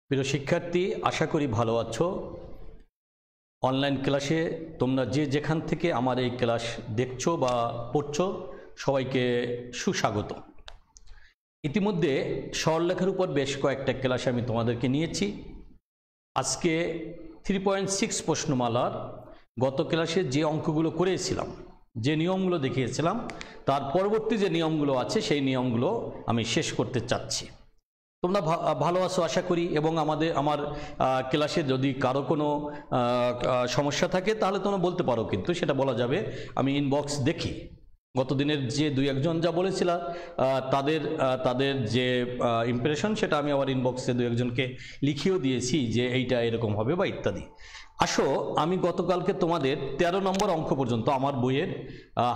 প্রিয় শিক্ষার্থী, আশা করি ভালো আছো। অনলাইন ক্লাসে তোমরা যে যেখান থেকে আমার এই ক্লাস দেখছো বা পড়ছো, সবাইকে সুস্বাগত। ইতিমধ্যে সরলরেখার উপর বেশ কয়েকটা ক্লাস আমি তোমাদেরকে নিয়েছি। আজকে 3.6 প্রশ্নমালার গত ক্লাসে যে অঙ্কগুলো করেছিলাম, যে নিয়মগুলো দেখিয়েছিলাম, তার পরবর্তী যে নিয়মগুলো আছে সেই নিয়মগুলো আমি শেষ করতে চাচ্ছি। তোমরা ভালো আছো আশা করি, এবং আমার ক্লাসে যদি কারো কোনো সমস্যা থাকে তাহলে তোমরা বলতে পারো, কিন্তু সেটা বলা যাবে। আমি ইনবক্স দেখি, গত দিনের যে দুই একজন যা বলেছিল তাদের যে ইমপ্রেশন, সেটা আমি আবার ইনবক্সে দুই একজনকে লিখিয়েও দিয়েছি যে এইটা এরকম হবে বা ইত্যাদি। আসো, আমি গতকালকে তোমাদের 13 নম্বর অঙ্ক পর্যন্ত আমার বইয়ের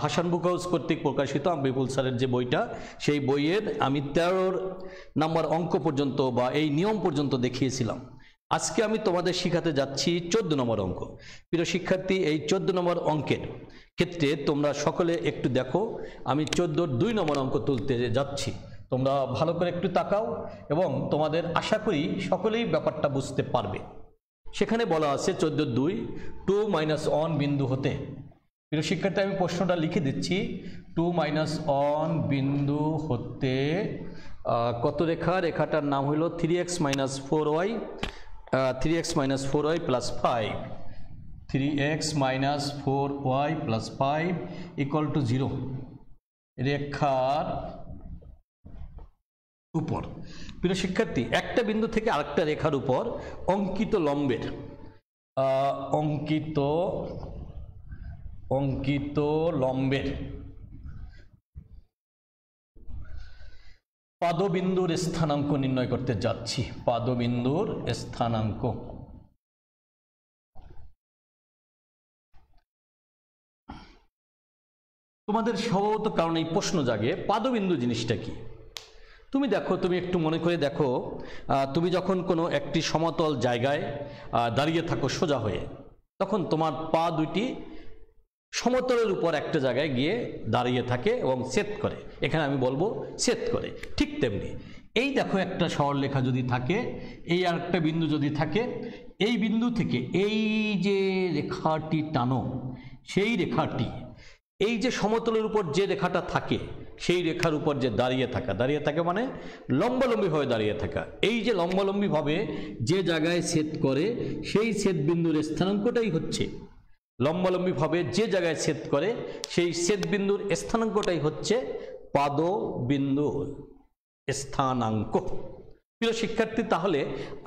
হাসান বুক হাউস কর্তৃক প্রকাশিত বিপুল স্যারের যে বইটা, সেই বইয়ের আমি 13 নম্বর অঙ্ক পর্যন্ত বা এই নিয়ম পর্যন্ত দেখিয়েছিলাম। আজকে আমি তোমাদের শেখাতে যাচ্ছি 14 নম্বর অঙ্ক। প্রিয় শিক্ষার্থী, এই 14 নম্বর অঙ্কের ক্ষেত্রে তোমরা সকলে একটু দেখো, আমি 14-র 2 নম্বর অঙ্ক তুলতে যাচ্ছি। তোমরা ভালো করে একটু তাকাও এবং তোমাদের আশা করি সকলেই ব্যাপারটা বুঝতে পারবে। সেখানে বলা আছে 14-2 2-1 বিন্দু হতে। প্রিয় শিক্ষার্থী, আমি প্রশ্নটা লিখে দিচ্ছি। 2-1 বিন্দু হতে কত রেখা? রেখাটার নাম হলো 3x - 4y, 3x - 4y + 5, 3x - 4y + 5 = 0 রেখার উপর। প্রিয় শিক্ষার্থী, একটা বিন্দু থেকে আরেকটা রেখার উপর অঙ্কিত লম্বের পাদবিন্দুর স্থানাঙ্ক নির্ণয় করতে যাচ্ছি। পাদবিন্দুর স্থানাঙ্ক। তোমাদের স্বভাবত কারণ এই প্রশ্ন জাগে, পাদবিন্দু জিনিসটা কি? তুমি দেখো, তুমি একটু মনে করে দেখো, তুমি যখন কোনো একটি সমতল জায়গায় দাঁড়িয়ে থাকো সোজা হয়ে, তখন তোমার পা দুটি সমতলের উপর একটা জায়গায় গিয়ে দাঁড়িয়ে থাকে এবং ছেদ করে। এখানে আমি বলবো ছেদ করে। ঠিক তেমনি এই দেখো, একটা সরলরেখা যদি থাকে, এই আর একটা বিন্দু যদি থাকে, এই বিন্দু থেকে এই যে রেখাটি টানো, সেই রেখাটি এই যে সমতলের উপর যে রেখাটা থাকে, সেই রেখার উপর যে দাঁড়িয়ে থাকা মানে লম্বালম্বিভাবে দাঁড়িয়ে থাকা। এই যে লম্বালম্বিভাবে যে জায়গায় ছেদ করে, সেই ছেদ বিন্দুর স্থানাঙ্কটাই হচ্ছে, লম্বালম্বিভাবে যে জায়গায় ছেদ করে সেই ছেদ বিন্দুর স্থানাঙ্কটাই হচ্ছে পাদবিন্দুর স্থানাঙ্ক। প্রিয় শিক্ষার্থী, তাহলে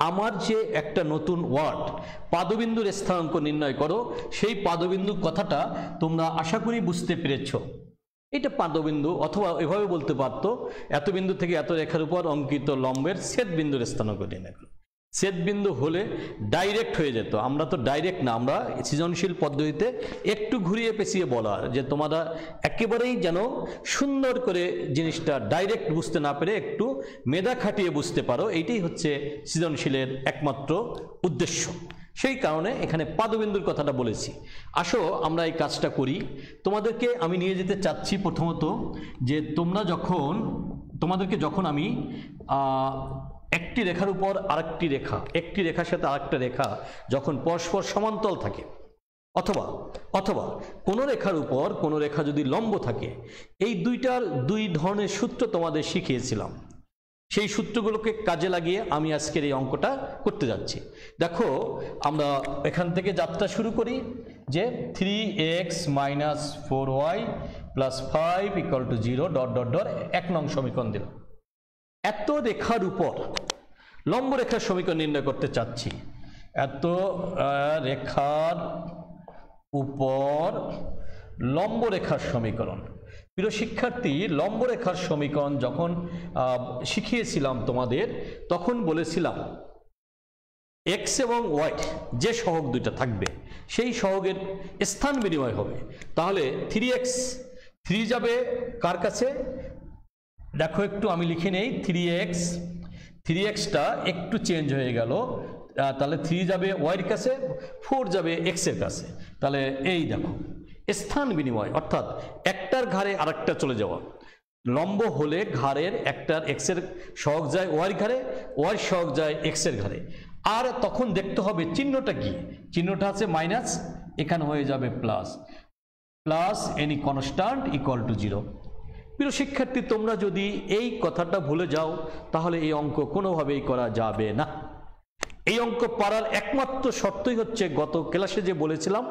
আমার যে একটা নতুন ওয়ার্ড পাদবিন্দুর স্থানাঙ্ক নির্ণয় করো, সেই পাদবিন্দু কথাটা তোমরা আশা করি বুঝতে পেরেছ। এটা পাদবিন্দু, অথবা এভাবে বলতে পারতো এত বিন্দু থেকে এত রেখার উপর অঙ্কিত লম্বের ছেদ বিন্দুর স্থানাঙ্ক নির্ণয় করো। ছেদ বিন্দু হলে ডাইরেক্ট হয়ে যেত। আমরা তো ডাইরেক্ট না, আমরা সৃজনশীল পদ্ধতিতে একটু ঘুরিয়ে পেঁচিয়ে বলা, যে তোমরা একেবারেই যেন সুন্দর করে জিনিসটা ডাইরেক্ট বুঝতে না পেরে একটু মেধা খাটিয়ে বুঝতে পারো। এইটাই হচ্ছে সৃজনশীলের একমাত্র উদ্দেশ্য। সেই কারণে এখানে পাদবিন্দুর কথাটা বলেছি। আসো আমরা এই কাজটা করি। তোমাদেরকে আমি নিয়ে যেতে চাচ্ছি প্রথমত, যে তোমাদেরকে যখন আমি একটি রেখার উপর আরেকটি রেখা, একটি রেখার সাথে আরেকটা রেখা যখন পরস্পর সমান্তল থাকে, অথবা কোনো রেখার উপর কোনো রেখা যদি লম্ব থাকে, এই দুই ধরনের সূত্র তোমাদের শিখিয়েছিলাম। সেই সূত্রগুলোকে কাজে লাগিয়ে আমি আজকের এই অঙ্কটা করতে যাচ্ছি। দেখো, আমরা এখান থেকে যাত্রা শুরু করি, যে 3x - 4y + 5 = 0 ... 1 নং সমীকরণ দিলাম। এত রেখার উপর লম্ব রেখার সমীকরণ নির্ণয় করতে চাচ্ছি। এত রেখার উপর লম্ব রেখার সমীকরণ। প্রিয় শিক্ষার্থী, লম্ব রেখার সমীকরণ যখন শিখিয়েছিলাম তোমাদের, তখন বলেছিলাম x এবং y যে সহগ দুইটা থাকবে, সেই সহগের স্থান বিনিময় হবে। তাহলে 3x, 3 যাবে কার কাছে? দেখো একটু আমি লিখে নেই। 3xটা একটু চেঞ্জ হয়ে গেল, তাহলে 3 যাবে y এর কাছে, 4 যাবে x এর কাছে। তাহলে এই দেখো স্থান বিনিময়, অর্থাৎ একটার ঘাড়ে আরেকটা চলে যাওয়া। লম্ব হলে ঘাড়ের একটার এক্সের সহগ যায় ওয়াই ঘাড়ে, ওয়াই সহগ যায় এক্সের ঘাড়ে। আর তখন দেখতে হবে চিহ্নটা কি, চিহ্নটা আছে মাইনাস, এখানে হয়ে যাবে plus, plus any constant equal to 0। প্রিয় শিক্ষার্থী, তোমরা যদি এই কথাটা ভুলে যাও তাহলে এই অঙ্ক কোনোভাবেই করা যাবে না। এই অঙ্ক পারার একমাত্র শর্তই হচ্ছে গত ক্লাসে যে বলেছিলাম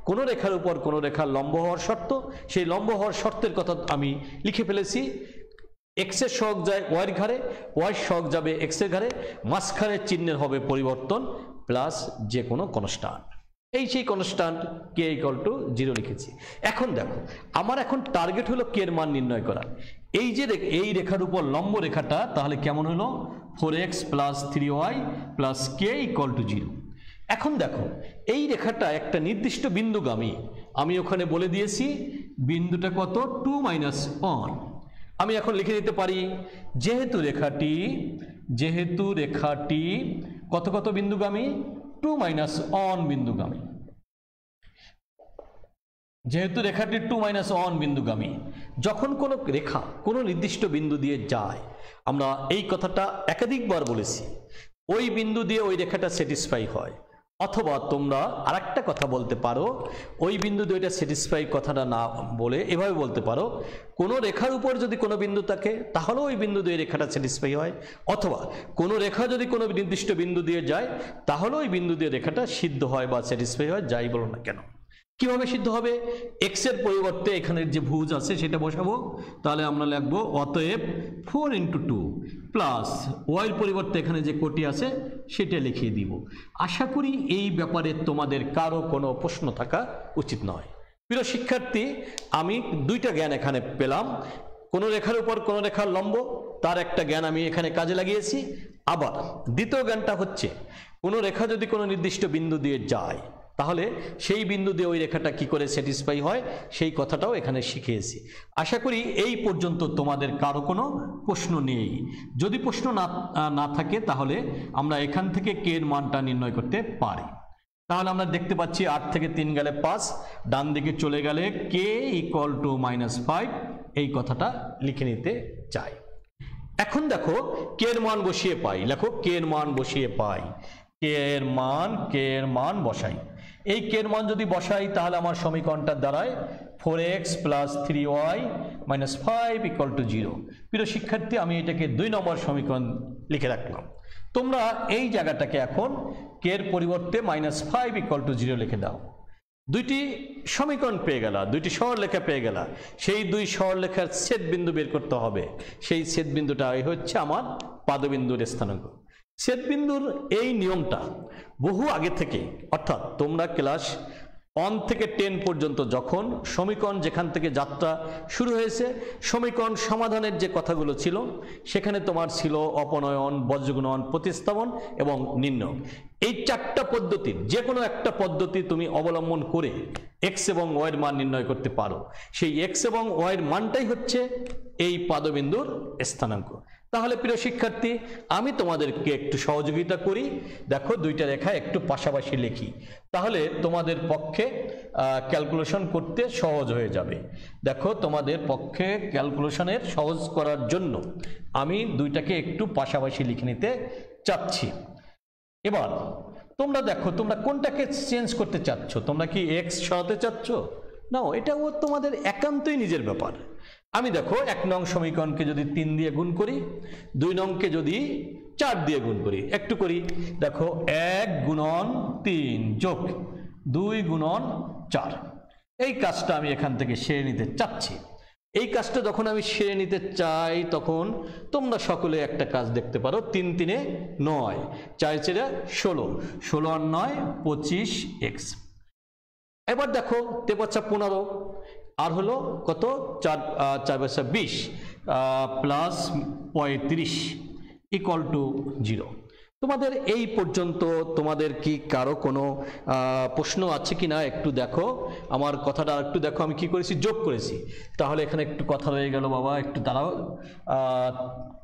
কোনো রেখার উপর কোনো রেখার লম্ব হওয়ার শর্ত, সেই লম্ব হওয়ার শর্তের কথা আমি লিখে ফেলেছি। এক্সের সহগ যায় ওয়াইয়ের ঘাড়ে, ওয়াই সহগ যাবে এক্সের ঘাড়ে, মাঝখানের চিহ্নের হবে পরিবর্তন প্লাস যে কোনো কনস্ট্যান্ট, এই সেই কনস্ট্যান্ট কে ইকুয়াল টু 0 লিখেছি। এখন দেখো আমার এখন টার্গেট হলো কে এর মান নির্ণয় করা। এই যে এই রেখার উপর লম্ব রেখাটা তাহলে কেমন হলো 4x plus 3y plus K equal to 0। এখন দেখো এই রেখাটা একটা নির্দিষ্ট বিন্দুগামী, আমি ওখানে বলে দিয়েছি বিন্দুটা কত 2 - 1। আমি এখন লিখে দিতে পারি যেহেতু রেখাটি কত কত বিন্দুগামী 2 - 1 বিন্দুগামী, যেহেতু রেখাটি 2 - 1 বিন্দুগামী, যখন কোনো রেখা কোনো নির্দিষ্ট বিন্দু দিয়ে যায়, আমরা এই কথাটা একাধিকবার বলেছি, ওই বিন্দু দিয়ে ওই রেখাটা স্যাটিসফাই হয়। অথবা তোমরা আরেকটা কথা বলতে পারো, ওই বিন্দু দিয়ে ওইটা স্যাটিসফাই কথাটা না বলে এভাবে বলতে পারো কোনো রেখার উপর যদি কোনো বিন্দু থাকে তাহলে ওই বিন্দু দিয়ে রেখাটা স্যাটিসফাই হয়, অথবা কোনো রেখা যদি কোনো নির্দিষ্ট বিন্দু দিয়ে যায় তাহলে ওই বিন্দু দিয়ে রেখাটা সিদ্ধ হয় বা স্যাটিসফাই হয়, যাই বলো না কেন। কিভাবে সিদ্ধ হবে? এক্স এর পরিবর্তে এখানের যে ভুজ আছে সেটা বসাবো, তাহলে আমরা লিখবো অতএব 4 × 2 প্লাস ওয়াইয়ের পরিবর্তে এখানে যে কোটি আছে সেটা লিখিয়ে দিব। আশা করি এই ব্যাপারে তোমাদের কারো কোনো প্রশ্ন থাকা উচিত নয়। প্রিয় শিক্ষার্থী, আমি দুইটা জ্ঞান এখানে পেলাম, কোনো রেখার উপর কোনো রেখার লম্ব, তার একটা জ্ঞান আমি এখানে কাজে লাগিয়েছি। আবার দ্বিতীয় জ্ঞানটা হচ্ছে কোনো রেখা যদি কোনো নির্দিষ্ট বিন্দু দিয়ে যায় তাহলে সেই বিন্দু দিয়ে ওই রেখাটা কি করে স্যাটিসফাই হয় সেই কথাটাও এখানে শিখিয়েছি। আশা করি এই পর্যন্ত তোমাদের কারো কোনো প্রশ্ন নেই। যদি প্রশ্ন না থাকে তাহলে আমরা এখান থেকে কে এর মানটা নির্ণয় করতে পারি। তাহলে আমরা দেখতে পাচ্ছি 8 থেকে 3 গেলে 5, ডান দিকে চলে গেলে কে ইকুয়াল টু -5, এই কথাটা লিখে নিতে চাই। এখন দেখো কে এর মান বসিয়ে পাই, লেখো কে এর মান বসিয়ে পাই, কে এর মান বসাই। এই কে এর মান যদি বসাই তাহলে আমার সমীকরণটা দাঁড়ায় 4x plus 3y minus 5 equal to 0। প্রিয় শিক্ষার্থী, আমি এটাকে 2 নম্বর সমীকরণ লিখে রাখলাম। তোমরা এই জায়গাটাকে এখন কে এর পরিবর্তে -5 ইকুয়াল টু 0 লিখে দাও। দুইটি সমীকরণ পেয়ে গেলা, দুইটি সরলরেখা পেয়ে গেলা, সেই দুই সরলরেখার ছেদ বিন্দু বের করতে হবে। সেই ছেদ বিন্দুটাই হচ্ছে আমার পাদবিন্দুর স্থানাঙ্ক। ছেদবিন্দুর এই নিয়মটা বহু আগে থেকে, অর্থাৎ তোমরা ক্লাস 1 থেকে 10 পর্যন্ত যখন সমীকরণ যেখান থেকে যাত্রা শুরু হয়েছে, সমীকরণ সমাধানের যে কথাগুলো ছিল সেখানে তোমার ছিল অপনয়ন, বজ্রগুণন, প্রতিস্থাপন এবং নির্ণয়। এই 4টা পদ্ধতির যে কোনো একটা পদ্ধতি তুমি অবলম্বন করে এক্স এবং ওয়াইয়ের মান নির্ণয় করতে পারো। সেই এক্স এবং ওয়াইয়ের মানটাই হচ্ছে এই পাদবিন্দুর স্থানাঙ্ক। তাহলে প্রিয় শিক্ষার্থী, আমি তোমাদেরকে একটু সহযোগিতা করি। দেখো দুইটা রেখা একটু পাশাপাশি লিখি, তাহলে তোমাদের পক্ষে ক্যালকুলেশন করতে সহজ হয়ে যাবে। দেখো তোমাদের পক্ষে ক্যালকুলেশনের সহজ করার জন্য আমি দুইটাকে একটু পাশাপাশি লিখে নিতে চাচ্ছি। এবার তোমরা দেখো তোমরা কোনটাকে চেঞ্জ করতে চাচ্ছ, তোমরা কি এক্স সরাতে চাচ্ছ? না, এটাও তোমাদের একান্তই নিজের ব্যাপার। আমি দেখো 1 নং সমীকরণকে যদি 3 দিয়ে গুণ করি, 2 নংকে যদি 4 দিয়ে গুণ করি, একটু করি। দেখো 1 গুণন 3 যোগ 2 গুণন 4, এই কাজটা আমি এখান থেকে সেরে নিতে চাচ্ছি। এই কাজটা যখন আমি সেরে নিতে চাই তখন তোমরা সকলে একটা কাজ দেখতে পারো, 3 × 3 = 9, 4 × 4 = 16, 16 আর 9 25x। এবার দেখো 3 × 5 = 15, আর হলো কত 4 × 5 = 20 প্লাস 35 ইকুয়াল টু 0। তোমাদের এই পর্যন্ত তোমাদের কি কারো কোনো প্রশ্ন আছে কি না একটু দেখো। আমার কথাটা একটু দেখো, আমি কি করেছি, যোগ করেছি। তাহলে এখানে একটু কথা রয়ে গেল বাবা, একটু দাঁড়াও।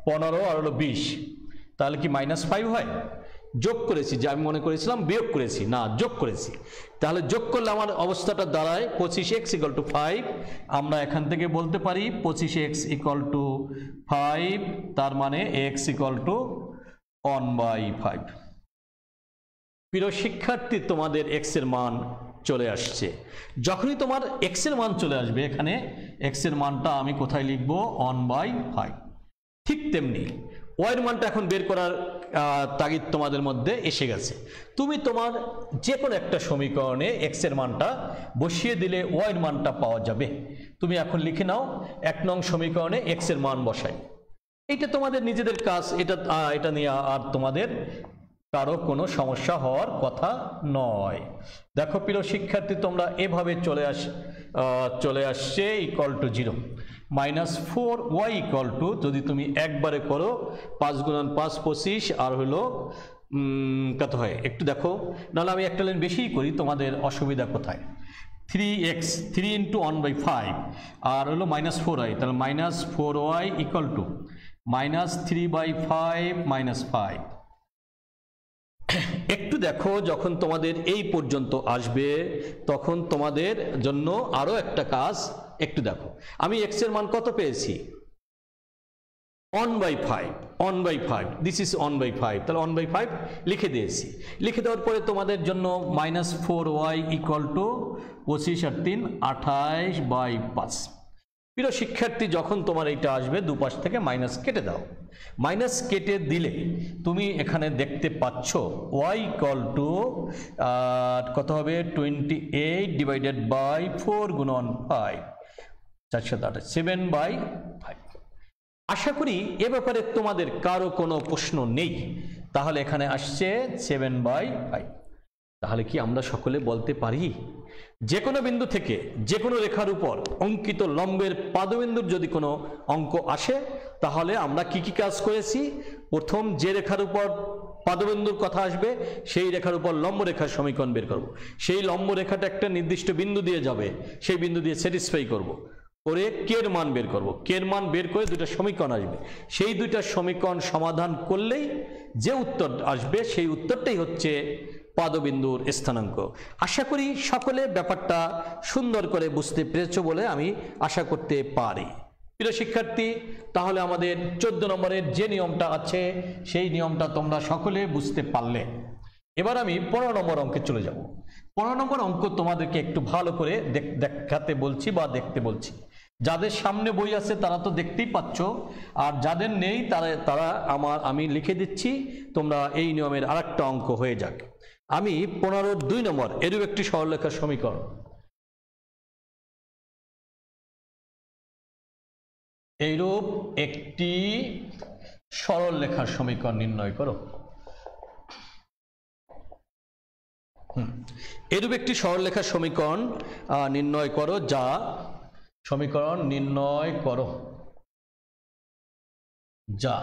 15 আর হলো 20, তাহলে কি -5 হয়? যোগ করেছি, যে আমি মনে করেছিলাম বিয়োগ করেছি, না যোগ করেছি। তাহলে যোগ করলে আমার অবস্থাটা দাঁড়ায় 25x = 5। আমরা এখান থেকে বলতে পারি 25x = 5, তার মানে x = 1/5। প্রিয় শিক্ষার্থী, তোমাদের x এর মান চলে আসছে। যখনই তোমার x এর মান চলে আসবে, এখানে x এর মানটা আমি কোথায় লিখব? 1/5। ঠিক তেমনি y এর মানটা এখন বের করার তাগিদ তোমাদের মধ্যে এসে গেছে। তুমি তোমার যে কোনো একটা সমীকরণে x এর মানটা বসিয়ে দিলে y এর মানটা পাওয়া যাবে। তুমি এখন লিখে নাও 1 নং সমীকরণে x এর মান বসাই। এটা তোমাদের নিজেদের কাজ, এটা নিয়ে আর তোমাদের কারো কোনো সমস্যা হওয়ার কথা নয়। দেখো প্রিয় শিক্ষার্থী, তোমরা এভাবে চলে আসছে = 0 -4y = যদি তুমি একবারে করো 5 × 5 = 25, আর হলো কত হয় একটু দেখো, নাহলে আমি একটা লাইন বেশিই করি, তোমাদের অসুবিধা কোথায়? 3x 3 × 1/5 আর হলো -4y, তাহলে -4y = -3/5 -5। একটু দেখো, যখন তোমাদের এই পর্যন্ত আসবে তখন তোমাদের জন্য আরো একটা কাজ একটু দেখো। আমি x এর মান কত পেয়েছি? 1/5। দিস ইজ 1/5, তাহলে 1/5 লিখে দিয়েছি। লিখে দেওয়ার পরে তোমাদের জন্য -4y = 25 আর 3 28/5। প্রিয় শিক্ষার্থী, যখন তোমার এইটা আসবে দুপাশ থেকে মাইনাস কেটে দাও। মাইনাস কেটে দিলে তুমি এখানে দেখতে পাচ্ছ y = কত হবে? 28/4 × 5 7/5। আশা করি এ ব্যাপারে তোমাদের কারো কোনো প্রশ্ন নেই। তাহলে এখানে আসছে 7/5। তাহলে কি আমরা সকলে বলতে পারি যে কোনো বিন্দু থেকে যে কোনো রেখার উপর অঙ্কিত লম্বের পাদবিন্দুর যদি কোনো অঙ্ক আসে, তাহলে আমরা কি কি কাজ করেছি? প্রথম যে রেখার উপর পাদবিন্দুর কথা আসবে সেই রেখার উপর লম্ব রেখার সমীকরণ বের করব। সেই লম্ব রেখাটা একটা নির্দিষ্ট বিন্দু দিয়ে যাবে, সেই বিন্দু দিয়ে স্যাটিসফাই করব, করে কে এর মান বের করব। কে এর মান বের করে দুটো সমীকরণ আসবে, সেই দুইটা সমীকরণ সমাধান করলেই যে উত্তর আসবে সেই উত্তরটাই হচ্ছে পাদবিন্দুর স্থানাঙ্ক। আশা করি সকলে ব্যাপারটা সুন্দর করে বুঝতে পেরেছো বলে আমি আশা করতে পারি। প্রিয় শিক্ষার্থী, তাহলে আমাদের 14 নম্বরের যে নিয়মটা আছে সেই নিয়মটা তোমরা সকলে বুঝতে পারলে। এবার আমি 15 নম্বর অঙ্কে চলে যাব। 15 নম্বর অঙ্ক তোমাদেরকে একটু ভালো করে দেখাতে বলছি বা দেখতে বলছি। যাদের সামনে বই আছে তারা তো দেখতেই পাচ্ছ, আর যাদের নেই আমি লিখে দিচ্ছি, তোমরা এই নিয়মের আরেকটা অঙ্ক হয়ে যাক। আমি 15-2 নম্বর এরূপ একটি সরলরেখার সমীকরণ, এইরূপ একটি সরলরেখার সমীকরণ নির্ণয় করো। এরূপ একটি সরলরেখার সমীকরণ নির্ণয় করো, যা সমীকরণ নির্ণয় করো যা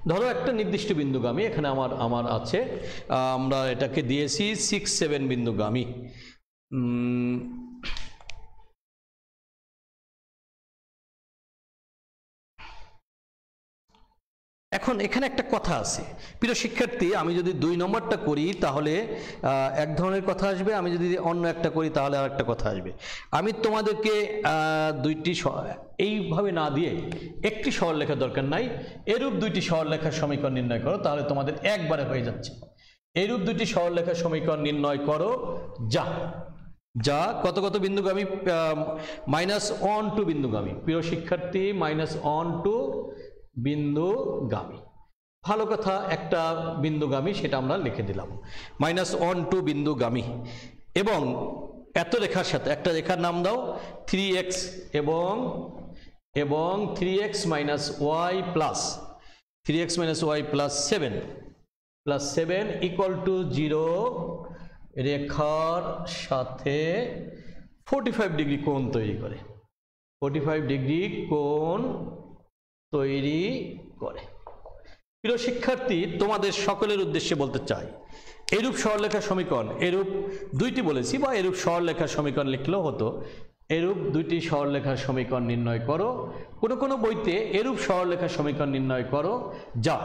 ধরো একটা নির্দিষ্ট বিন্দুগামী, এখানে আমার আছে, আমরা এটাকে দিয়েছি 6-7 বিন্দুগামী। এখন এখানে একটা কথা আছে প্রিয় শিক্ষার্থী, আমি যদি 2 নম্বরটা করি তাহলে এক ধরনের কথা আসবে, আমি যদি অন্য একটা করি তাহলে আর একটা কথা আসবে। আমি তোমাদেরকে দুইটি এইভাবে না দিয়ে একটি সরলরেখার দরকার নাই, এরূপ দুইটি সরলরেখার সমীকরণ নির্ণয় করো, তাহলে তোমাদের একবারে হয়ে যাচ্ছে। এরূপ দুইটি সরলরেখার সমীকরণ নির্ণয় করো যা কত কত বিন্দুগামী? -1-2 বিন্দুগামী। প্রিয় শিক্ষার্থী, -1-2 বিন্দুগামী। ভালো কথা, একটা বিন্দুগামী, সেটা আমরা লিখে দিলাম -1-2 বিন্দুগামী। এবং এত রেখার সাথে একটা রেখার নাম দাও 3x এবং 3x - y প্লাস 7 = 0 রেখার সাথে 45 ডিগ্রি কোণ তৈরি করে। 45 ডিগ্রি কোণ তৈরি করে। প্রিয় শিক্ষার্থী, তোমাদের সকলের উদ্দেশ্যে বলতে চাই, এরূপ সরলরেখার সমীকরণ, এরূপ দুইটি বলেছি, বা এরূপ সরলরেখার সমীকরণ লিখলেও হতো। এরূপ দুইটি সরলরেখার সমীকরণ নির্ণয় করো। কোনো বইতে এরূপ সরলরেখার সমীকরণ নির্ণয় করো যা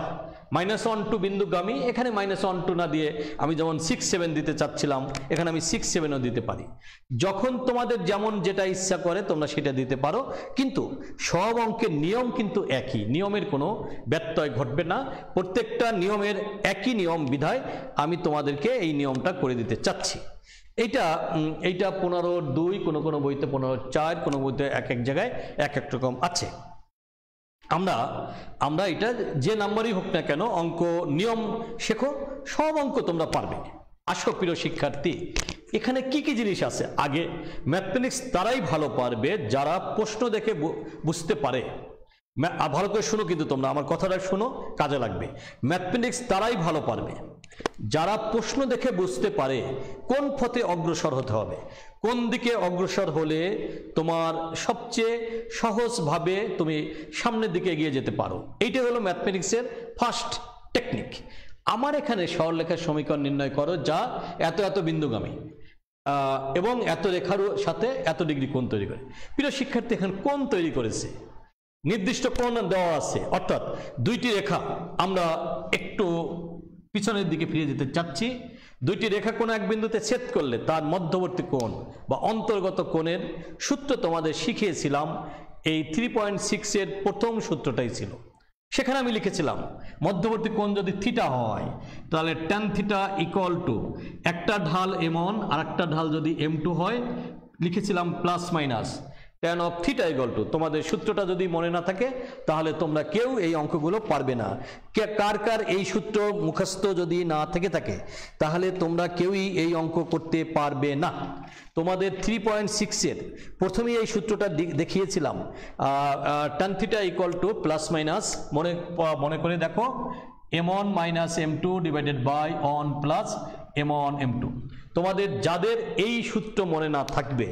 -1 2 বিন্দুগামী, এখানে -1 2 না দিয়ে আমি যেমন 6 7 দিতে চাচ্ছিলাম, এখানে আমি 6 7ও দিতে পারি। যখন তোমাদের যেমন যেটা ইচ্ছা করে তোমরা সেটা দিতে পারো, কিন্তু সব অঙ্কের নিয়ম কিন্তু একই, নিয়মের কোনো ব্যত্যয় ঘটবে না, প্রত্যেকটা নিয়মের একই নিয়ম বিধায় আমি তোমাদেরকে এই নিয়মটা করে দিতে চাচ্ছি। এইটা 15-2, কোনো বইতে 15-4, কোনো বইতে এক জায়গায় এক রকম আছে। আমরা এটা যে নাম্বারই হোক না কেন অঙ্ক নিয়ম শেখো, সব অঙ্ক তোমরা পারবে। আসো প্রিয় শিক্ষার্থী, এখানে কি কি জিনিস আছে? আগে ম্যাথমেটিক্স তারাই ভালো পারবে যারা প্রশ্ন দেখে বুঝতে পারে। ভালো করে শুনো, কিন্তু তোমরা আমার কথাটা শুনো, কাজে লাগবে। ম্যাথমেটিক্স তারাই ভালো পারবে যারা প্রশ্ন দেখে বুঝতে পারে কোন পথে অগ্রসর হতে হবে, কোন দিকে অগ্রসর হলে তোমার সবচেয়ে সহজভাবে তুমি সামনের দিকে এগিয়ে যেতে পারো। এইটাই হলো ম্যাথমেটিক্সের ফার্স্ট টেকনিক। আমার এখানে সরলরেখার সমীকরণ নির্ণয় করো যা এত বিন্দুগামী এবং এত রেখার সাথে এত ডিগ্রি কোণ তৈরি করে। প্রিয় শিক্ষার্থী, এখানে কোণ তৈরি করেছে, নির্দিষ্ট কোণ দেওয়া আছে, অর্থাৎ দুইটি রেখা। আমরা একটু পিছনের দিকে ফিরে যেতে চাচ্ছি। দুইটি রেখা কোনো এক বিন্দুতে ছেদ করলে তার মধ্যবর্তী কোণ বা অন্তর্গত কোণের সূত্র তোমাদের শিখিয়েছিলাম। এই 3.6 এর প্রথম সূত্রটাই ছিল। সেখানে আমি লিখেছিলাম মধ্যবর্তী কোণ যদি থিটা হয় তাহলে tan থিটা ইকুয়াল টু একটা ঢাল m1 আর একটা ঢাল যদি m2 হয়, লিখেছিলাম plus minus tan of theta equal to. তোমাদের সূত্রটা যদি মনে না থাকে তাহলে তোমরা কেউ এই অঙ্কগুলো পারবে না। কার এই সূত্র মুখস্থ যদি না থেকে থাকে তাহলে তোমরা কেউই এই অঙ্ক করতে পারবে না। তোমাদের 3.6 এর প্রথমেই এই সূত্রটা দেখিয়েছিলাম, tan theta equal to plus minus, মনে করে দেখো, m1 minus m2 divided by 1 plus m1 m2। তোমাদের যাদের এই সূত্র মনে না থাকবে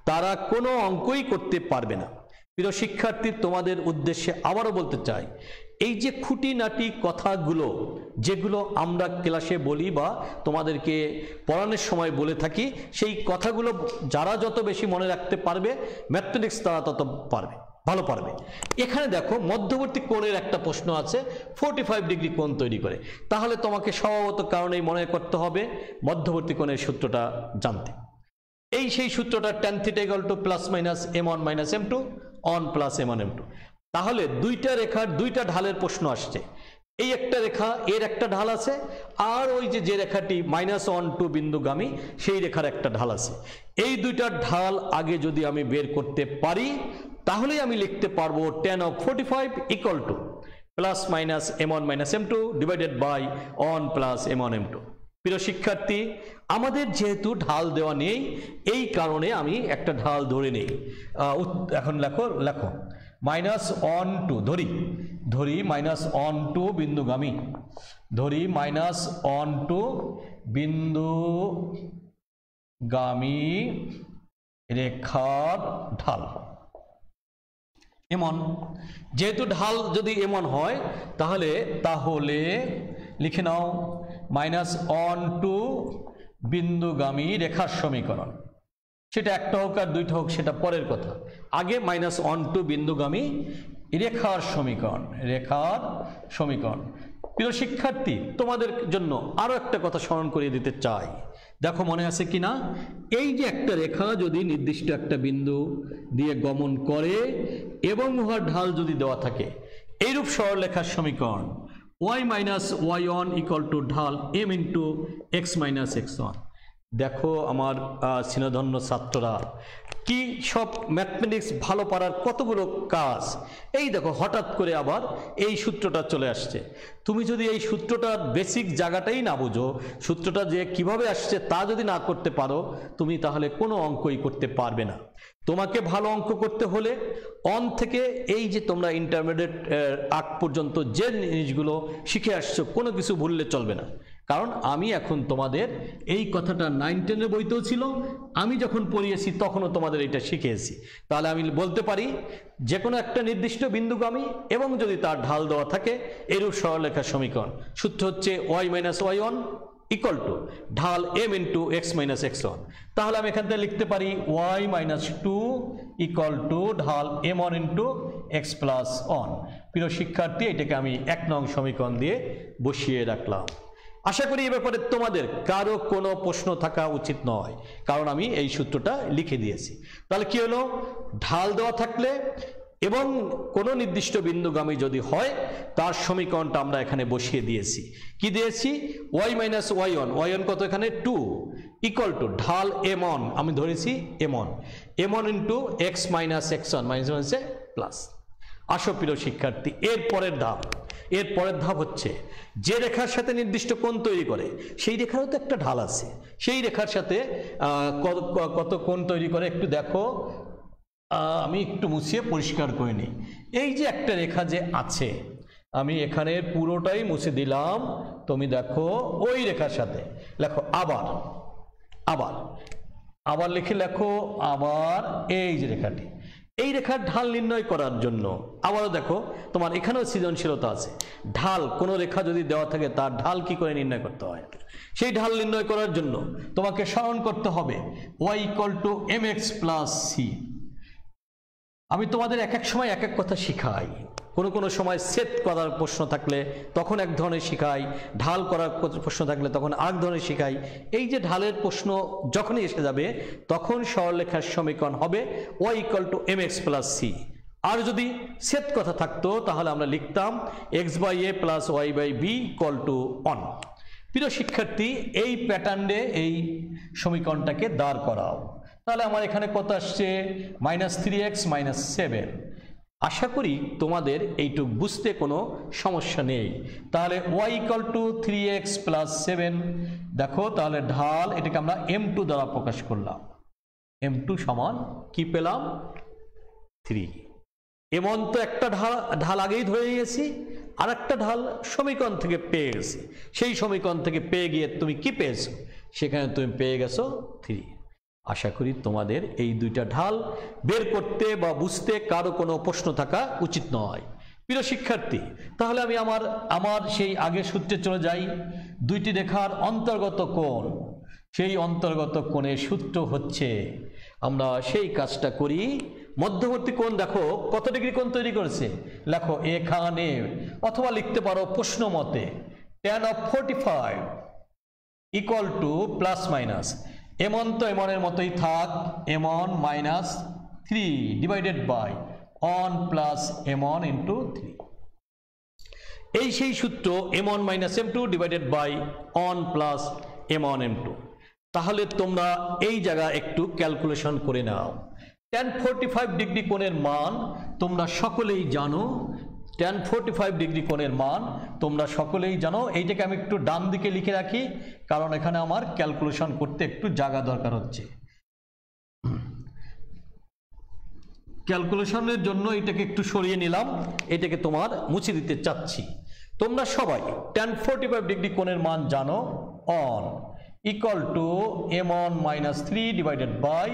তারা কোনো অঙ্কই করতে পারবে না। প্রিয় শিক্ষার্থী, তোমাদের উদ্দেশ্যে আবারও বলতে চাই, এই যে খুঁটিনাটি কথাগুলো যেগুলো আমরা ক্লাসে বলি বা তোমাদেরকে পড়ানোর সময় বলে থাকি, সেই কথাগুলো যারা যত বেশি মনে রাখতে পারবে ম্যাথমেটিক্স তারা তত ভালো পারবে। এখানে দেখো মধ্যবর্তী কোণের একটা প্রশ্ন আছে, 45 ডিগ্রি কোণ তৈরি করে। তাহলে তোমাকে স্বভাবত কারণেই মনে করতে হবে মধ্যবর্তী কোণের সূত্রটা জানতে। সেই সূত্রটা tan theta equal to plus minus m1 minus m2 1 plus m1 m2। তাহলে দুইটা রেখার দুইটা ঢালের প্রশ্ন আসছে। এই একটা রেখা, এর একটা ঢাল আছে, আর ওই যে রেখাটি -1 2 বিন্দুগামী সেই রেখার একটা ঢাল আছে। এই দুইটা ঢাল আগে যদি আমি বের করতে পারি তাহলেই আমি লিখতে পারবো tan of 45 equal to plus minus m1 minus m2 divided by 1 plus m1 m2। প্রিয় শিক্ষার্থী, আমাদের যেহেতু ঢাল দেওয়া নেই এই কারণে আমি একটা ঢাল ধরে নেই। এখন লেখো -1 2 ধরি -1 2 বিন্দুগামী, ধরি -1 2 বিন্দুগামী রেখার ঢাল m1। যেহেতু ঢাল যদি m1 হয় তাহলে লিখে নাও -1 2 বিন্দুগামী রেখার সমীকরণ। সেটা একটা হোক আর দুইটা হোক সেটা পরের কথা, আগে -1 2 বিন্দুগামী রেখার সমীকরণ। প্রিয় শিক্ষার্থী, তোমাদের জন্য আরো একটা কথা স্মরণ করিয়ে দিতে চাই। দেখো মনে আছে কিনা, এই যে একটা রেখা যদি নির্দিষ্ট একটা বিন্দু দিয়ে গমন করে এবং উহার ঢাল যদি দেওয়া থাকে, এইরূপ সরলরেখার সমীকরণ y minus y1 equal to ঢাল m into x minus x1। দেখো আমার স্নেহধন্য ছাত্ররা, কি সব ম্যাথমেটিক্স ভালো পারার কতগুলো কাজ। এই দেখো হঠাৎ করে আবার এই সূত্রটা চলে আসছে। তুমি যদি এই সূত্রটার বেসিক জায়গাটাই না বুঝো, সূত্রটা যে কিভাবে আসছে তা যদি না করতে পারো, তুমি তাহলে কোনো অঙ্কই করতে পারবে না। তোমাকে ভালো অঙ্ক করতে হলে অন থেকে এই যে তোমরা ইন্টারমিডিয়েট আগ পর্যন্ত যে জিনিসগুলো শিখে আসছো কোনো কিছু ভুললে চলবে না। কারণ আমি এখন তোমাদের এই কথাটা 9 10 এর বইতেও ছিল, আমি যখন পড়িয়েছি তখনও তোমাদের এটা শিখিয়েছি। তাহলে আমি বলতে পারি যে কোনো একটা নির্দিষ্ট বিন্দুগামী এবং যদি তার ঢাল দেওয়া থাকে এরূপ সরলরেখার সমীকরণ সূত্র হচ্ছে y minus y1 equal to ঢাল m into x minus x one. তাহলে আমি এখান থেকে লিখতে পারি y minus two equal to ঢাল m1 into x plus one. প্রিয় শিক্ষার্থী, এটাকে আমি 1 নং সমীকরণ দিয়ে বসিয়ে রাখলাম। আশা করি এ ব্যাপারে তোমাদের কারো কোনো প্রশ্ন থাকা উচিত নয়, কারণ আমি এই সূত্রটা লিখে দিয়েছি। তাহলে কি হলো, ঢাল দেওয়া থাকলে এবং কোনো নির্দিষ্ট বিন্দুগামী যদি হয় তার সমীকরণটা আমরা এখানে বসিয়ে দিয়েছি। কি দিয়েছি, y মাইনাস y1 কত এখানে 2 ইকুয়াল টু ঢাল m1, আমি ধরেছি m1 into x minus x one minus হচ্ছে প্লাস। আসো প্রিয় শিক্ষার্থী, এর পরের ধাপ হচ্ছে যে রেখার সাথে নির্দিষ্ট কোণ তৈরি করে সেই রেখারও তো একটা ঢাল আছে, সেই রেখার সাথে কত কোণ তৈরি করে একটু দেখো। আমি একটু মুছিয়ে পরিষ্কার করে নিই। এই যে একটা রেখা যে আছে, আমি এখানে পুরোটাই মুছে দিলাম। তুমি দেখো ওই রেখার সাথে লেখো আবার লিখে লেখো আবার এই যে রেখাটি, এই রেখার ঢাল নির্ণয় করার জন্য আবারও দেখো তোমার এখানেও সৃজনশীলতা আছে। ঢাল, কোনো রেখা যদি দেওয়া থাকে তার ঢাল কি করে নির্ণয় করতে হয়, সেই ঢাল নির্ণয় করার জন্য তোমাকে স্মরণ করতে হবে y equal to mx plus c। আমি তোমাদের এক এক সময় এক এক কথা শিখাই। কোনো সময় সেট করার প্রশ্ন থাকলে তখন এক ধরনের শিখাই, ঢাল করার প্রশ্ন থাকলে তখন আরেক ধরনের শিখাই। এই যে ঢালের প্রশ্ন যখনই এসে যাবে তখন সরলরেখার সমীকরণ হবে y equal to mx plus c। আর যদি সেট কথা থাকতো তাহলে আমরা লিখতাম x by a plus y by b equal to 1। প্রিয় শিক্ষার্থী, এই প্যাটার্নে এই সমীকরণটাকে দাঁড় করাও। তাহলে আমার এখানে কত আসছে, মাইনাস 3x মাইনাস 7। আশা করি তোমাদের এইটুক বুঝতে কোনো সমস্যা নেই। তাহলে y equal two 3x plus 7, দেখো তাহলে ঢাল, এটাকে আমরা m2 দ্বারা প্রকাশ করলাম। m2 সমান কি পেলাম, 3। এমন তো একটা ঢাল আগেই ধরে নিয়েছি, আর একটা ঢাল সমীকরণ থেকে পেয়ে গেছি। সেই সমীকরণ থেকে পেয়ে গিয়ে তুমি কি পেয়েছো, সেখানে তুমি পেয়ে গেছো 3। আশা করি তোমাদের এই দুইটা ঢাল বের করতে বা বুঝতে কারো কোনো প্রশ্ন থাকা উচিত নয়। প্রিয় শিক্ষার্থী, তাহলে আমি আমার সেই আগের সূত্রে চলে যাই। দুইটি রেখার অন্তর্গত কোণ, সেই অন্তর্গত কোণের সূত্র হচ্ছে, আমরা সেই কাজটা করি। মধ্যবর্তী কোণ দেখো কত ডিগ্রি কোণ তৈরি করেছে, লেখো এখানে, অথবা লিখতে পারো প্রশ্ন মতে tan of 45 equal to plus minus m1 তো m1 এর মতোই থাক, m1 minus 3 divided by 1 plus m1 into 3। এই সেই সূত্র m1 minus m2 divided by 1 plus m1 m2। তাহলে তোমরা এই জায়গা একটু ক্যালকুলেশন করে নাও। tan 45 ডিগ্রি কোণের মান তোমরা সকলেই জানো, tan 45 ডিগ্রি কোণের মান তোমরা সকলেই জানো। এইটাকে আমি একটু ডান দিকে লিখে রাখি, কারণ এখানে আমার ক্যালকুলেশন করতে একটু জায়গা দরকার হচ্ছে। ক্যালকুলেশনের জন্য এটাকে একটু সরিয়ে নিলাম, এটাকে তোমার মুছে দিতে চাচ্ছি। তোমরা সবাই tan 45 ডিগ্রি কোণের মান জানো, অন equal to m1 minus 3 divided by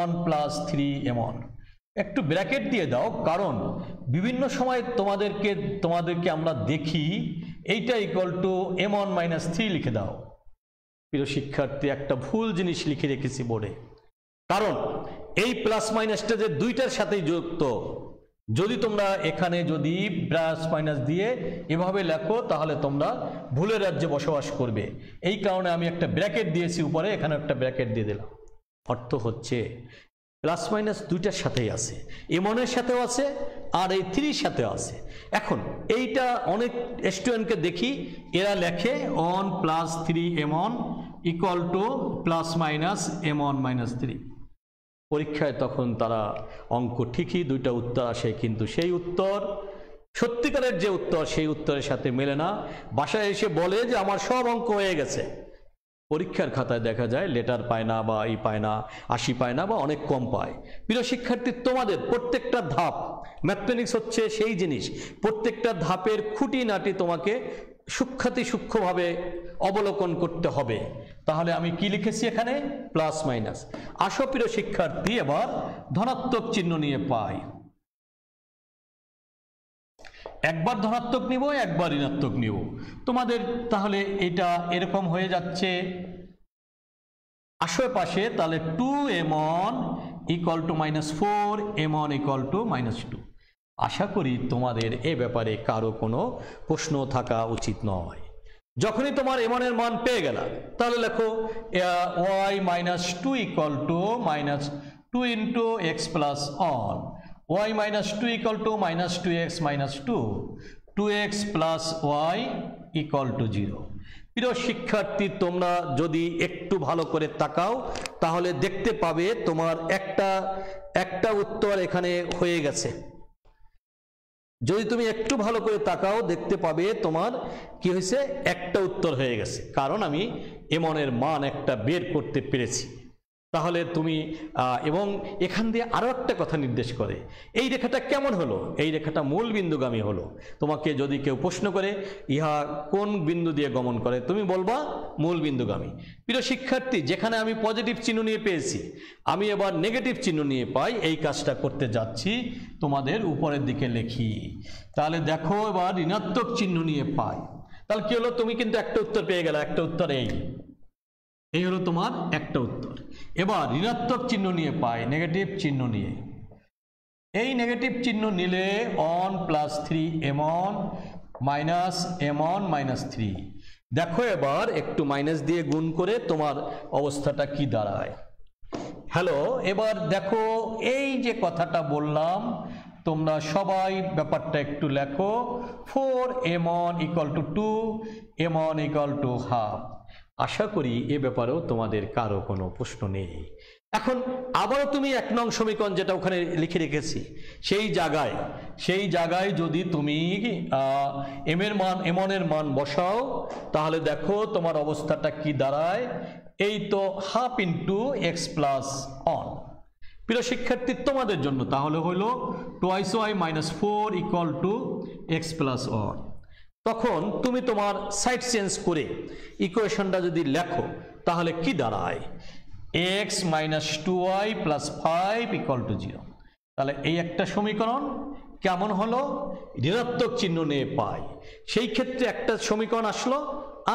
1 plus 3m1। একটু ব্র্যাকেট দিয়ে দাও, কারণ বিভিন্ন সময় তোমাদেরকে আমরা দেখি এইটা ইকুয়াল টু m1 মাইনাস 3 লিখে দাও। প্রিয় শিক্ষার্থী, একটা ভুল জিনিস লিখে রেখেছি বোর্ডে, কারণ এই প্লাস মাইনাসটা যে দুইটার সাথেই যুক্ত। যদি তোমরা এখানে যদি প্লাস মাইনাস দিয়ে এভাবে লেখো তাহলে তোমরা ভুলের রাজ্যে বসবাস করবে। এই কারণে আমি একটা ব্র্যাকেট দিয়েছি উপরে, এখানে একটা ব্র্যাকেট দিয়ে দিলাম। অর্থ হচ্ছে প্লাস মাইনাস দুইটার সাথেই আছে, m1 এর সাথেও আছে আর এই 3 সাথেও আছে। এখন এইটা অনেক স্টুডেন্টকে দেখি এরা লেখে 1 plus 3m1 equal to plus minus m1 minus 3। পরীক্ষায় তখন তারা অঙ্ক ঠিকই দুইটা উত্তর আসে, কিন্তু সেই উত্তর সত্যিকারের যে উত্তর সেই উত্তরের সাথে মেলে না। বাসায় এসে বলে যে আমার সব অঙ্ক হয়ে গেছে, পরীক্ষার খাতায় দেখা যায় লেটার পায় না বা এই পায় না, 80 পায় না বা অনেক কম পায়। প্রিয় শিক্ষার্থী, তোমাদের প্রত্যেকটা ধাপ, ম্যাথমেটিক্স হচ্ছে সেই জিনিস, প্রত্যেকটা ধাপের খুঁটিনাটি তোমাকে সূক্ষ্মভাবে অবলোকন করতে হবে। তাহলে আমি কি লিখেছি এখানে, প্লাস মাইনাস। আসো প্রিয় শিক্ষার্থী, এবার ধনাত্মক চিহ্ন নিয়ে পাই। একবার ধনাত্মক নিব, একবার ঋণাত্মক নিব। তোমাদের তাহলে এটা এরকম হয়ে যাচ্ছে আশেপাশে, তাহলে 2m1 = -4, m1 = -2। আশা করি তোমাদের এ ব্যাপারে কারো কোনো প্রশ্ন থাকা উচিত নয়। যখনই তোমার m1 এর মান পেয়ে গেলা, তাহলে লেখো y - 2 = -2 × x + 1, y - 2 = -2x - 2, 2x + y = 0। প্রিয় শিক্ষার্থী, তোমরা যদি একটু ভালো করে তাকাও তাহলে দেখতে পাবে তোমার একটা উত্তর এখানে হয়ে গেছে। যদি তুমি একটু ভালো করে তাকাও দেখতে পাবে তোমার কি হয়েছে, একটা উত্তর হয়ে গেছে, কারণ আমি m1 এর মান একটা বের করতে পেরেছি। তাহলে তুমি এবং এখান দিয়ে আরও একটা কথা নির্দেশ করে, এই রেখাটা কেমন হলো, এই রেখাটা মূল বিন্দুগামী হলো। তোমাকে যদি কেউ প্রশ্ন করে ইহা কোন বিন্দু দিয়ে গমন করে, তুমি বলবা মূল বিন্দুগামী। প্রিয় শিক্ষার্থী, যেখানে আমি পজিটিভ চিহ্ন নিয়ে পেয়েছি, আমি এবার নেগেটিভ চিহ্ন নিয়ে পাই। এই কাজটা করতে যাচ্ছি, তোমাদের উপরের দিকে লিখি। তাহলে দেখো এবার ঋণাত্মক চিহ্ন নিয়ে পাই। তাহলে কি হলো, তুমি কিন্তু একটা উত্তর পেয়ে গেলে, একটা উত্তর এই হলো তোমার একটা উত্তর। এবার ঋণাত্মক চিহ্ন নিয়ে পাই, নেগেটিভ চিহ্ন নিয়ে। এই নেগেটিভ চিহ্ন নিলে 1 + 3m1 - m1 - 3। দেখো এবার একটু মাইনাস দিয়ে গুণ করে তোমার অবস্থাটা কি দাঁড়ায়। হ্যালো, এবার দেখো এই যে কথাটা বললাম, তোমরা সবাই ব্যাপারটা একটু লেখো। 4m1 = 2, m1 = ½ আশা করি এ ব্যাপারেও তোমাদের কারো কোনো প্রশ্ন নেই। এখন আবারও তুমি 1 নং সমীকরণ যেটা ওখানে লিখে রেখেছি, সেই জায়গায় যদি তুমি m1 এর মান বসাও, তাহলে দেখো তোমার অবস্থাটা কি দাঁড়ায়। এই তো ½ × x + 1। প্রিয় শিক্ষার্থী, তোমাদের জন্য তাহলে হলো 2y - 4 = x + 1। তখন তুমি তোমার সাইড চেঞ্জ করে ইকুয়েশনটা যদি লেখো তাহলে কি দাঁড়ায়, x - 2y + 5 = 0। তাহলে এই একটা সমীকরণ কেমন হলো, ঋণাত্মক চিহ্ন নিয়ে পাই। সেই ক্ষেত্রে একটা সমীকরণ আসলো,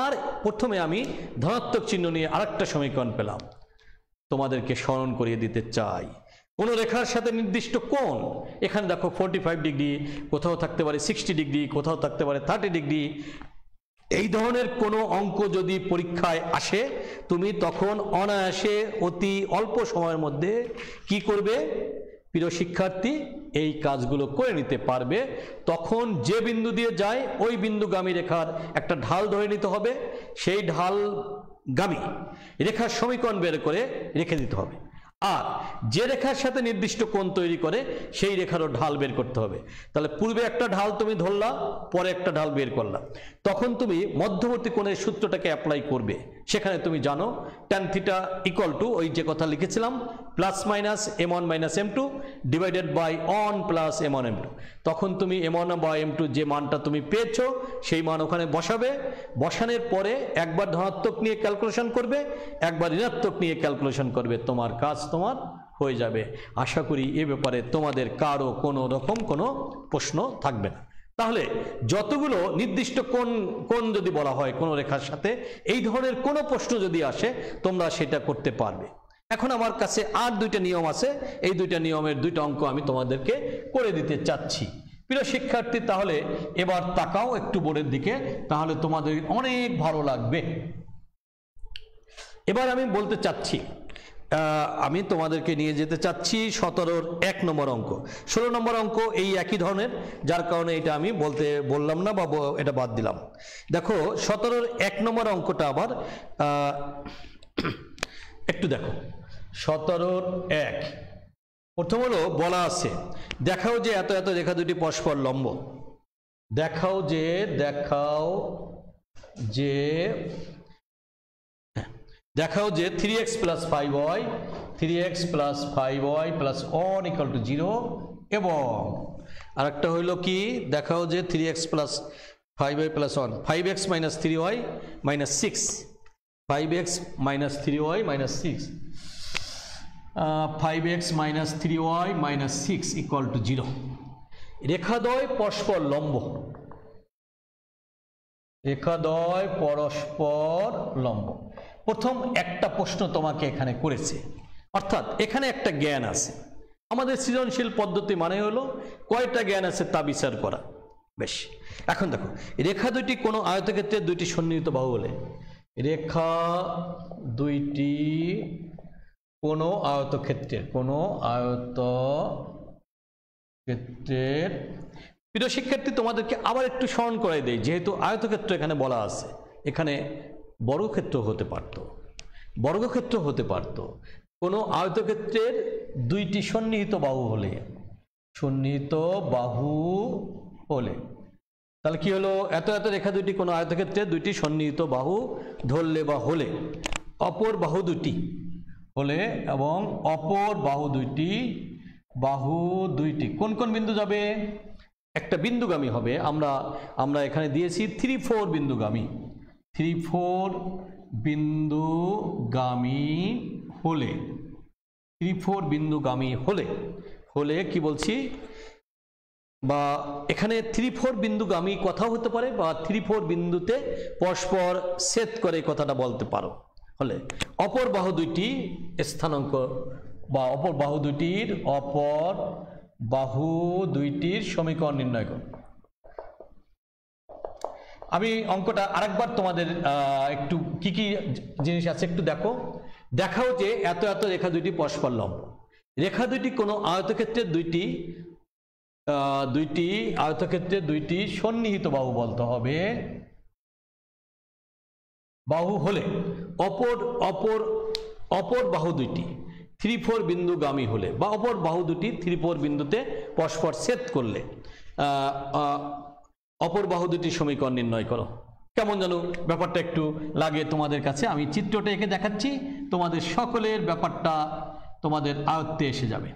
আর প্রথমে আমি ধনাত্মক চিহ্ন নিয়ে আরেকটা সমীকরণ পেলাম। তোমাদেরকে স্মরণ করিয়ে দিতে চাই, কোনো রেখার সাথে নির্দিষ্ট কোণ, এখানে দেখো 45 ডিগ্রি, কোথাও থাকতে পারে 60 ডিগ্রি, কোথাও থাকতে পারে 30 ডিগ্রি। এই ধরনের কোনো অঙ্ক যদি পরীক্ষায় আসে, তুমি তখন অনায়াসে অতি অল্প সময়ের মধ্যে কি করবে প্রিয় শিক্ষার্থী, এই কাজগুলো করে নিতে পারবে। তখন যে বিন্দু দিয়ে যায় ওই বিন্দুগামী রেখার একটা ঢাল ধরে নিতে হবে, সেই ঢালগামী রেখার সমীকরণ বের করে রেখে দিতে হবে। আর যে রেখার সাথে নির্দিষ্ট কোণ তৈরি করে সেই রেখারও ঢাল বের করতে হবে। তাহলে পূর্বে একটা ঢাল তুমি ধরলা, পরে একটা ঢাল বের করলা, তখন তুমি মধ্যবর্তী কোণের সূত্রটাকে অ্যাপ্লাই করবে। সেখানে তুমি জানো tan θ = ওই যে কথা লিখেছিলাম ± m1 - m2 / 1 + m1 m2। তখন তুমি m1 বা m2 যে মানটা তুমি পেয়েছো সেই মান ওখানে বসাবে। বসানোর পরে একবার ধনাত্মক নিয়ে ক্যালকুলেশন করবে, একবার ঋণাত্মক নিয়ে ক্যালকুলেশন করবে, তোমার কাজ তোমার হয়ে যাবে। আশা করি এ ব্যাপারে তোমাদের কারো কোনো রকম কোনো প্রশ্ন থাকবে না। তাহলে যতগুলো নির্দিষ্ট কোণ যদি বলা হয় কোনো রেখার সাথে, এই ধরনের কোনো প্রশ্ন যদি আসে তোমরা সেটা করতে পারবে। এখন আমার কাছে আর 2টা নিয়ম আছে, এই 2টা নিয়মের 2টা অঙ্ক আমি তোমাদেরকে করে দিতে চাচ্ছি। প্রিয় শিক্ষার্থী, তাহলে এবার তাকাও একটু বোর্ডের দিকে, তাহলে তোমাদের অনেক ভালো লাগবে। এবার আমি বলতে চাচ্ছি, আমি তোমাদেরকে নিয়ে যেতে চাচ্ছি 17-র 1 নম্বর অঙ্ক। 16 নম্বর অঙ্ক এই একই ধরনের, যার কারণে এটা আমি বললাম না বা এটা বাদ দিলাম। দেখো 17-র 1 নম্বর অঙ্কটা আবার একটু দেখো। 17-র 1 প্রথম হলো বলা আছে, দেখাও যে এত এত রেখা দুটি পরস্পর লম্ব। দেখাও যে 3x + 5y + 1 = 0 এবং আরেকটা হইল কি, দেখাও যে 3x + 5y + 1 5x - 3y - 6 5x - 3y - 6 5x - 3y - 6 = 0। রেখাদ্বয় পরস্পর লম্ব, রেখাদ্বয় পরস্পর লম্ব। প্রথম একটা প্রশ্ন তোমাকে এখানে করেছে, অর্থাৎ এখানে একটা জ্ঞান আছে। আমাদের সৃজনশীল পদ্ধতি মানে হলো কয়টা জ্ঞান আছে তা বিচার করা। বেশ, এখন দেখো রেখা দুইটি কোনো আয়তক্ষেত্রের দুইটি সন্নিহিত বাহু হলে, রেখা দুইটি কোনো আয়তক্ষেত্রের, কোনো আয়তক্ষেত্রের, প্রিয় শিক্ষার্থী তোমাদেরকে আবার একটু স্মরণ করাই দেই, যেহেতু আয়তক্ষেত্র এখানে বলা আছে, এখানে বর্গক্ষেত্র হতে পারত, বর্গক্ষেত্র হতে পারত। কোনো আয়তক্ষেত্রের দুইটি সন্নিহিত বাহু হলে, সন্নিহিত বাহু হলে, তাহলে কি হলো, এত এত রেখা দুইটি কোনো আয়তক্ষেত্রে দুইটি সন্নিহিত বাহু ধরলে বা হলে, অপর বাহু দুটি হলে এবং অপর বাহু দুইটি কোন কোন বিন্দু যাবে, একটা বিন্দুগামী হবে। আমরা এখানে দিয়েছি 3-4 বিন্দুগামী, 3-4 বিন্দুগামী হলে, 3-4 বিন্দুগামী হলে কি বলছি, বা এখানে 3-4 বিন্দুগামী কথাও হতে পারে, বা 3-4 বিন্দুতে পরস্পর ছেদ করে কথাটা বলতে পারো। হলে অপর বাহু দুইটি স্থানাঙ্ক বা অপর বাহু দুইটির সমীকরণ নির্ণয় করো। আমি অঙ্কটা আরেকবার তোমাদের একটু কি কি জিনিস আছে একটু দেখাও যে এত এত রেখা দুইটি পরস্পর লম্ব। রেখা দুইটি কোনো আয়তক্ষেত্রের দুইটি সন্নিহিত বাহু বলতে হবে, বাহু হলে অপর বাহু দুইটি 3-4 বিন্দুগামী হলে, বা অপর বাহু দুটি 3-4 বিন্দুতে পরস্পর ছেদ করলে অপর বাহু দুটি সমীকরণ নির্ণয় করো। কেমন যেন ব্যাপারটা একটু লাগে তোমাদের কাছে, আমি চিত্রটা এঁকে দেখাচ্ছি, তোমাদের সকলের ব্যাপারটা তোমাদের আয়ত্তে এসে যাবে।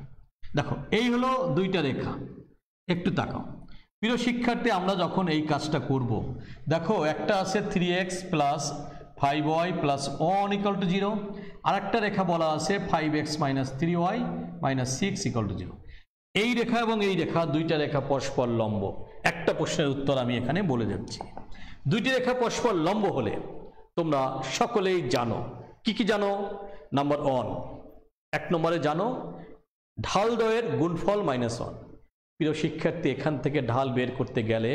দেখো এই হলো দুইটা রেখা, একটু তাকাও প্রিয় শিক্ষার্থী, আমরা যখন এই কাজটা করব, দেখো একটা আছে 3x + 5y + 1 = 0, আর একটা রেখা বলা আছে 5x - 3y - 6 = 0। এই রেখা এবং এই রেখা, দুইটা রেখা পরস্পর লম্ব। একটা প্রশ্নের উত্তর আমি এখানে বলে যাচ্ছি। দুইটি রেখা পরস্পর লম্ব হলে তোমরা সকলেই জানো, কি কি জানো, নাম্বার 1 নম্বরে জানো ঢালদ্বয়ের গুণফল -1। প্রিয় শিক্ষার্থী, এখান থেকে ঢাল বের করতে গেলে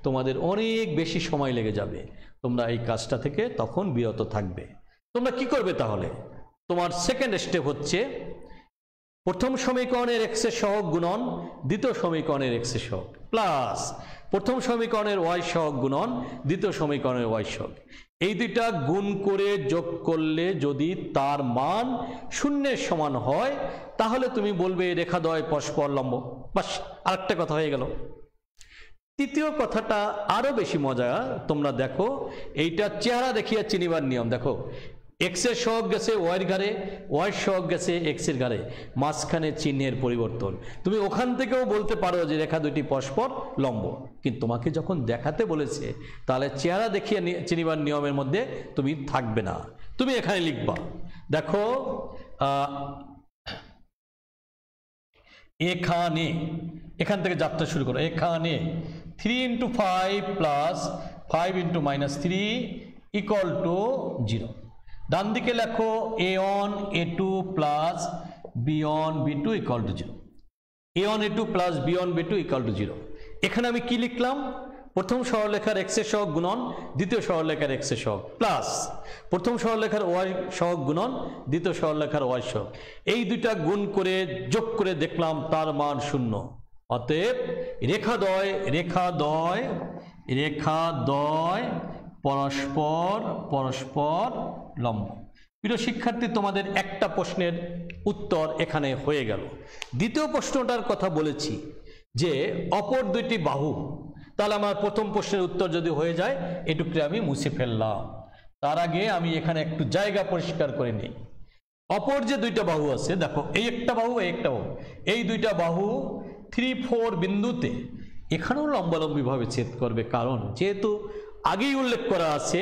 তোমাদের অনেক বেশি সময় লেগে যাবে, তোমরা এই কাজটা থেকে তখন বিরত থাকবে। তোমরা কি করবে তাহলে, তোমার সেকেন্ড স্টেপ হচ্ছে প্রথম সমীকরণের x এর সহগ গুণন দ্বিতীয় সমীকরণের x এর সহগ প্লাস প্রথম সমীকরণের y সহগ গুণন দ্বিতীয় সমীকরণের y সহগ, এই দুইটা গুণ করে যোগ করলে যদি তার মান 0-এর সমান হয় তাহলে তুমি বলবে রেখাদ্বয় পরস্পর লম্ব। বাস, আরেকটা কথা হয়ে গেল। তৃতীয় কথাটা আরো বেশি মজা, তোমরা দেখো এইটা চেহারা দেখিয়া চিনিবার নিয়ম। দেখো x এর সহগ গেছে y এর ঘাড়ে, y এর সহগ গেছে x এর ঘাড়ে, মাঝখানে চিহ্নের পরিবর্তন। তুমি ওখান থেকেও বলতে পারো যে রেখা দুটি পরস্পর লম্ব, কিন্তু তোমাকে যখন দেখাতে বলেছে তাহলে চেহারা দেখিয়ে চিনিবার নিয়মের মধ্যে তুমি থাকবে না, তুমি এখানে লিখবা। দেখো এখান থেকে যাত্রা শুরু করো। এখানে 3 × 5 + 5 × -3 = 0। ডান দিকে লেখো a1 a2 + b1 b2 = 0, a1 a2 + b1 b2 = 0। এখানে আমি কি লিখলাম, প্রথম সরলরেখার x এর সহগ গুণন দ্বিতীয় সরলরেখার x এর সহগ প্লাস প্রথম সরলরেখার y সহগ গুণন দ্বিতীয় সরলরেখার y সহগ, এই দুইটা গুণ করে যোগ করে দেখলাম তার মান 0। অতএব রেখাদ্বয় পরস্পর লম্ব। প্রিয় শিক্ষার্থী, তোমাদের একটা প্রশ্নের উত্তর এখানে হয়ে গেল। দ্বিতীয় প্রশ্নটার কথা বলেছি যে অপর দুইটি বাহু, তাহলে আমার প্রথম প্রশ্নের উত্তর যদি হয়ে যায় এটুকু আমি মুছে ফেললাম। তার আগে আমি এখানে একটু জায়গা পরিষ্কার করে নিই। অপর যে দুইটা বাহু আছে, দেখো এই একটা বাহু, এই একটা বাহু, এই দুইটা বাহু 3-4 বিন্দুতে এখানেও লম্বালম্বিভাবে ছেদ করবে, কারণ যেহেতু আগেই উল্লেখ করা আছে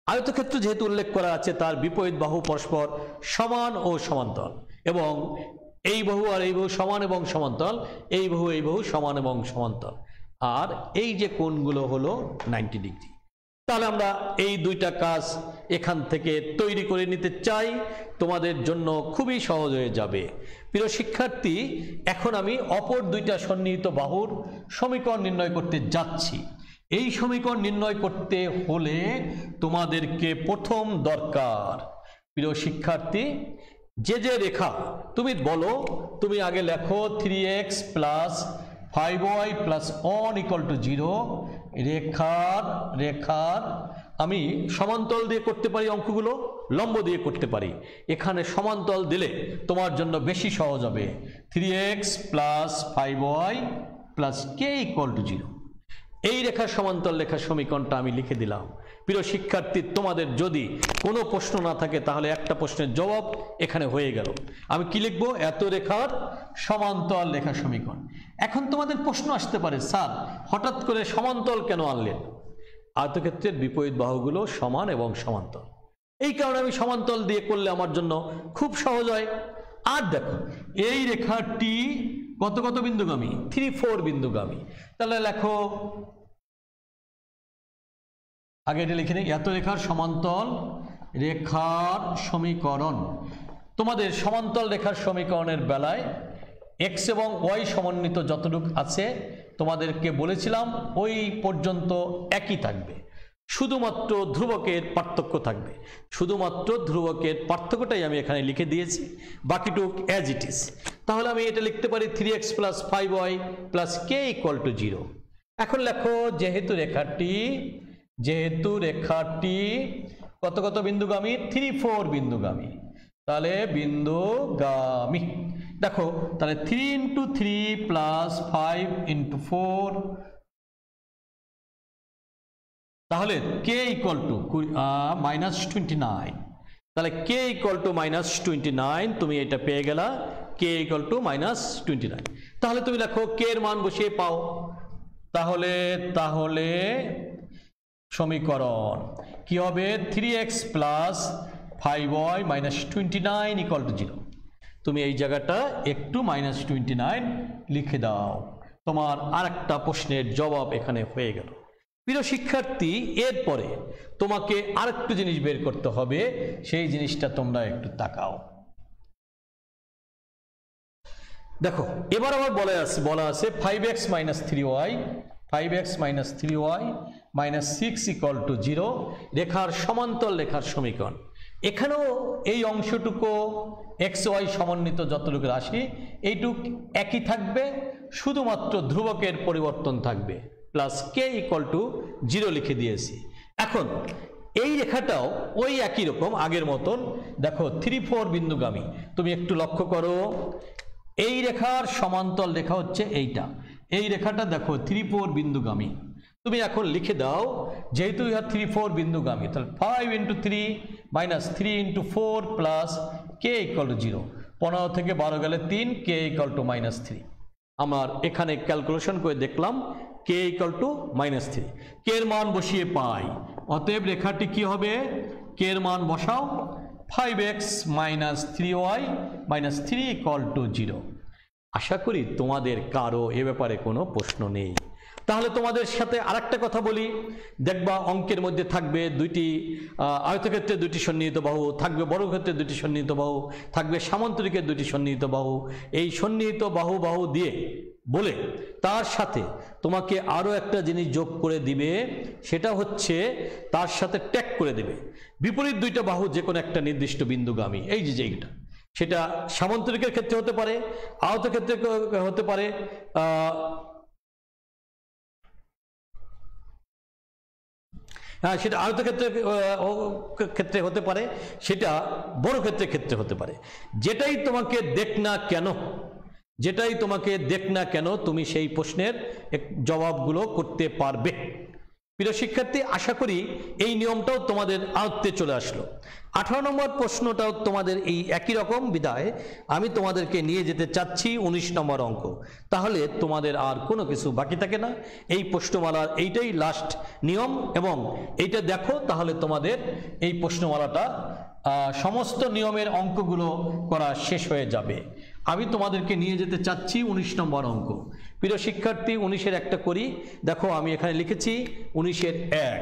আয়তক্ষেত্র যেহেতু উল্লেখ করা আছে তার বিপরীত বাহু পরস্পর সমান ও সমান্তরাল, এবং এই বাহু আর এই বাহু সমান এবং সমান্তরাল, এই বাহু সমান এবং সমান্তরাল, আর এই যে কোণগুলো হলো 90 ডিগ্রি। তাহলে আমরা এই দুইটা কাজ এখান থেকে তৈরি করে নিতে চাই, তোমাদের জন্য খুবই সহজ হয়ে যাবে। প্রিয় শিক্ষার্থী, এখন আমি অপর দুইটা সন্নিহিত বাহুর সমীকরণ নির্ণয় করতে যাচ্ছি। এই সমীকরণ নির্ণয় করতে হলে তোমাদেরকে প্রথম দরকার, প্রিয় শিক্ষার্থী, যে রেখা তুমি বলো, তুমি আগে লেখো 3x + 5y + 1 = 0 রেখার আমি সমান্তরাল দিয়ে করতে পারি অঙ্কগুলো, লম্ব দিয়ে করতে পারি। এখানে সমান্তরাল দিলে তোমার জন্য বেশি সহজ হবে। 3x + 5y + k = 0, এই রেখার সমান্তরাল রেখার সমীকরণটা আমি লিখে দিলাম। প্রিয় শিক্ষার্থী, তোমাদের যদি কোনো প্রশ্ন না থাকে তাহলে একটা প্রশ্নের জবাব এখানে হয়ে গেল। আমি কি লিখব? এত রেখার সমান্তরাল রেখার সমীকরণ। এখন তোমাদের প্রশ্ন আসতে পারে, স্যার হঠাৎ করে সমান্তরাল কেন আনলেন? আয়তক্ষেত্রের বিপরীত বাহুগুলো সমান এবং সমান্তরাল, এই কারণে আমি সমান্তরাল দিয়ে করলে আমার জন্য খুব সহজ হয়। আর দেখো, এই রেখাটি কত বিন্দুগামী? 3-4 বিন্দুগামী। তাহলে লেখো, আগে এটা লিখে নিই, এত রেখার সমান্তরাল রেখার সমীকরণ। তোমাদের সমান্তরাল রেখার সমীকরণের বেলায় x এবং y সমন্বিত যতটুকু আছে তোমাদেরকে বলেছিলাম ওই পর্যন্ত একই থাকবে, শুধুমাত্র ধ্রুবকের পার্থক্য থাকবে। শুধুমাত্র ধ্রুবকের পার্থক্যটাই আমি এখানে লিখে দিয়েছি, বাকিটুক অ্যাজ ইট ইজ। তাহলে আমি এটা লিখতে পারি 3x + 5y + k = 0। এখন লেখো, যেহেতু রেখাটি কত বিন্দুগামী? 3-4 বিন্দুগামী। তাহলে বিন্দুগামী দেখো, তাহলে 3 × 3 + 5 × 4, তাহলে k = -29। তাহলে k = -29, তুমি এটা পেয়ে গেলা, k = -29। তাহলে তুমি দেখো k এর মান বসিয়ে পাও। তাহলে সমীকরণ কি হবে? 3x + 5y - 29 = 0। তুমি এই জায়গাটা একটু -29 লিখে দাও, তোমার আরেকটা প্রশ্নের জবাব এখানে হয়ে গেল। প্রিয় শিক্ষার্থী, এরপরে তোমাকে আরেকটু জিনিস বের করতে হবে, সেই জিনিসটা তোমরা একটু তাকাও। দেখো, এবার আবার বলা আছে 5x - 3y - 6 = 0 রেখার সমান্তরাল রেখার সমীকরণ। এখানেও এই অংশটুকু xy সমন্বিত যতটুকু রাশি এইটুক একই থাকবে, শুধুমাত্র ধ্রুবকের পরিবর্তন থাকবে, + k = 0 লিখে দিয়েছি। এখন এই রেখাটাও ওই একই রকম আগের মতন, দেখো 3-4 বিন্দুগামী। তুমি একটু লক্ষ্য করো, এই রেখার সমান্তরাল রেখা হচ্ছে এইটা, এই রেখাটা দেখো 3-4 বিন্দুগামী। তুমি এখন লিখে দাও, যেহেতু 3-4 বিন্দুগামী, তাহলে 5 × 3 - 3 × 4 + k = 0। 15 থেকে 12 গেলে 3, k = -3। আমার এখানে ক্যালকুলেশন করে দেখলাম k = -3। k এর মান বসিয়ে পাই, অতএব রেখাটি কি হবে? k এর মান বসাও, 5x - 3y - 3 = 0। আশা করি তোমাদের কারো এ ব্যাপারে কোনো প্রশ্ন নেই। তাহলে তোমাদের সাথে আরেকটা কথা বলি, দেখবা অঙ্কের মধ্যে থাকবে দুইটি আয়তক্ষেত্রে দুটি সন্নিহিত বাহু থাকবে, বর্গক্ষেত্রে দুটি সন্নিহিত বাহু থাকবে, সামান্তরিকের দুটি সন্নিহিত বাহু। এই সন্নিহিত বাহু দিয়ে বলে তার সাথে তোমাকে আরও একটা জিনিস যোগ করে দিবে, সেটা হচ্ছে তার সাথে ট্যাগ করে দেবে বিপরীত দুইটা বাহু যে কোনো একটা নির্দিষ্ট বিন্দুগামী। এই যে এইটা, সেটা সামান্তরিকের ক্ষেত্রে হতে পারে, আয়তক্ষেত্রে হতে পারে, সেটা আয়তক্ষেত্রের ক্ষেত্রে হতে পারে, সেটা বর্গক্ষেত্রের ক্ষেত্রে হতে পারে। যেটাই তোমাকে দেখ না কেন তুমি সেই প্রশ্নের জবাবগুলো করতে পারবে। প্রিয় শিক্ষার্থী, আশা করি এই নিয়মটাও তোমাদের আয়ত্তে চলে আসলো। 18 নম্বর প্রশ্নটাও তোমাদের এই একই রকম বিধায় আমি তোমাদেরকে নিয়ে যেতে চাচ্ছি 19 নম্বর অঙ্ক। তাহলে তোমাদের আর কোনো কিছু বাকি থাকে না, এই প্রশ্নমালার এইটাই লাস্ট নিয়ম, এবং এইটা দেখো, তাহলে তোমাদের এই প্রশ্নমালাটা সমস্ত নিয়মের অঙ্কগুলো করা শেষ হয়ে যাবে। আমি তোমাদেরকে নিয়ে যেতে চাচ্ছি 19 নম্বর অঙ্ক। প্রিয় শিক্ষার্থী 19-এর একটা করি। দেখো আমি এখানে লিখেছি 19-এর 1,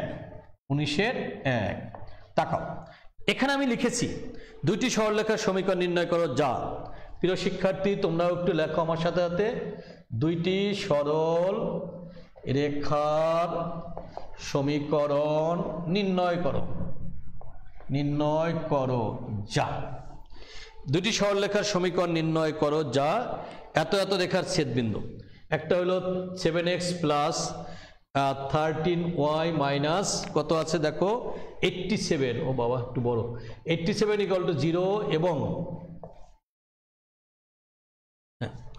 19-এর 1। তাকাও, এখানে আমি লিখেছি দুইটি সরলরেখার সমীকরণ নির্ণয় করো যা। প্রিয় শিক্ষার্থী তোমরাও একটু লেখো আমার সাথে সাথে, দুইটি সরল রেখার সমীকরণ নির্ণয় করো, নির্ণয় করো যা। দুটি সরলরেখার সমীকরণ নির্ণয় করো যা এত এত রেখার ছেদবিন্দু। একটা হলো 7x প্লাস 13y মাইনাস কত আছে দেখো 87, ও বাবা একটু বড়, 87 ইকুয়াল টু 0 এবং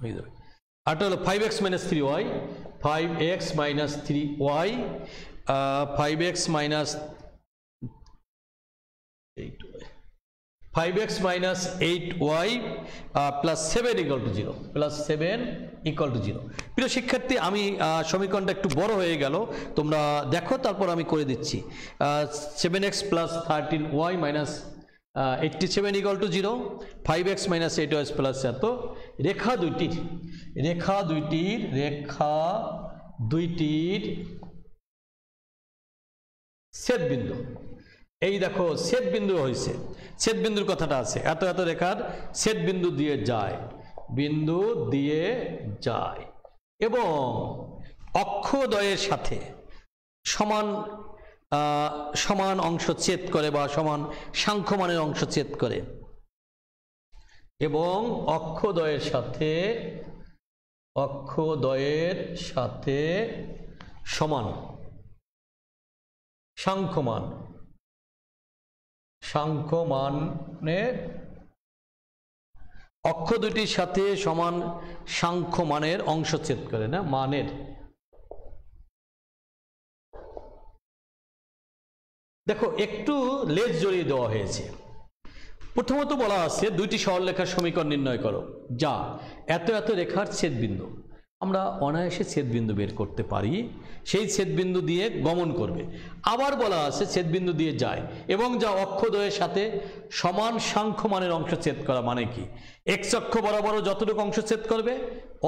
হয়ে যাবে। আরটা হলো 5x minus 3y, 5x minus 3y, 5x minus 8y, 5x minus 8y plus 7 equal to 0, plus 7 equal to 0। প্রিয় শিক্ষার্থী আমি সমীকরণটা একটু বড় হয়ে গেল, তোমরা দেখো তারপর আমি করে দিচ্ছি। 7x plus 13y minus 87 equal to 0, 5x minus 8y plus এত। রেখা দুইটির ছেদবিন্দু, এই দেখো ছেদবিন্দু হয়েছে, ছেদবিন্দুর কথাটা আছে, এত এত রেখার ছেদবিন্দু দিয়ে যায়, বিন্দু দিয়ে যায় এবং অক্ষদ্বয়ের সাথে সমান সমান অংশ ছেদ করে বা সমান সাংখ্যমানের অংশ ছেদ করে এবং অক্ষদ্বয়ের সাথে সমান সাংখ্যমানের অক্ষ দুটির সাথে সমান সাংখ্যমানের অংশ ছেদ করে, না মানের। দেখো একটু লেজ জড়িয়ে দেওয়া হয়েছে। প্রথমত বলা আছে দুইটি সরলরেখার সমীকরণ নির্ণয় করো যা এত এত রেখার ছেদবিন্দু। আমরা অনায়াসে ছেদবিন্দু বের করতে পারি, সেই ছেদবিন্দু দিয়ে গমন করবে। আবার বলা আছে ছেদবিন্দু দিয়ে যায় এবং যা অক্ষদ্বয়ের সাথে সমান সাংখ্যমানের অংশ ছেদ করা, মানে কি এক্স অক্ষ বরাবর যতটুকু অংশ ছেদ করবে,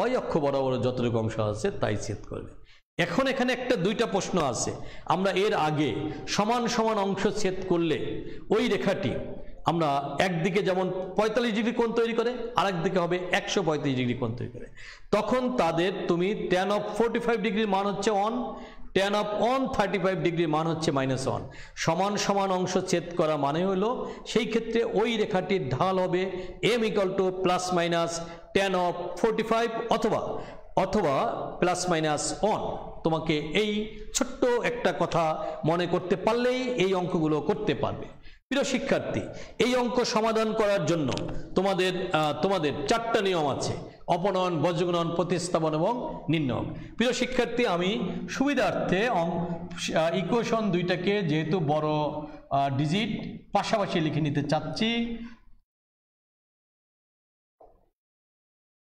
ওই অক্ষ বরাবর যতটুকু অংশ আছে তাই ছেদ করবে। এখন এখানে দুইটা প্রশ্ন আছে। আমরা এর আগে সমান সমান অংশ ছেদ করলে ওই রেখাটি আমরা একদিকে যেমন 45 ডিগ্রি কোণ তৈরি করে, আরেক দিকে হবে 135 ডিগ্রি কোণ তৈরি করে, তখন তাদের তুমি tan of 45 ডিগ্রির মান হচ্ছে 1, tan of 135 ডিগ্রির মান হচ্ছে -1। সমান সমান অংশ ছেদ করা মানে হলো সেই ক্ষেত্রে ওই রেখাটির ঢাল হবে m equal to plus minus tan of 45 অথবা প্লাস মাইনাস 1। তোমাকে এই ছোট্ট একটা কথা মনে করতে পারলেই এই অঙ্কগুলো করতে পারবে। প্রিয় শিক্ষার্থী এই অঙ্ক সমাধান করার জন্য তোমাদের 4টা নিয়ম আছে: অপনয়ন, বজ্রগুণন, প্রতিস্থাপন এবং নির্ণয়। প্রিয় শিক্ষার্থী আমি সুবিধার্থে ইকুয়েশন দুইটাকে যেহেতু বড় ডিজিট পাশাপাশি লিখে নিতে চাচ্ছি,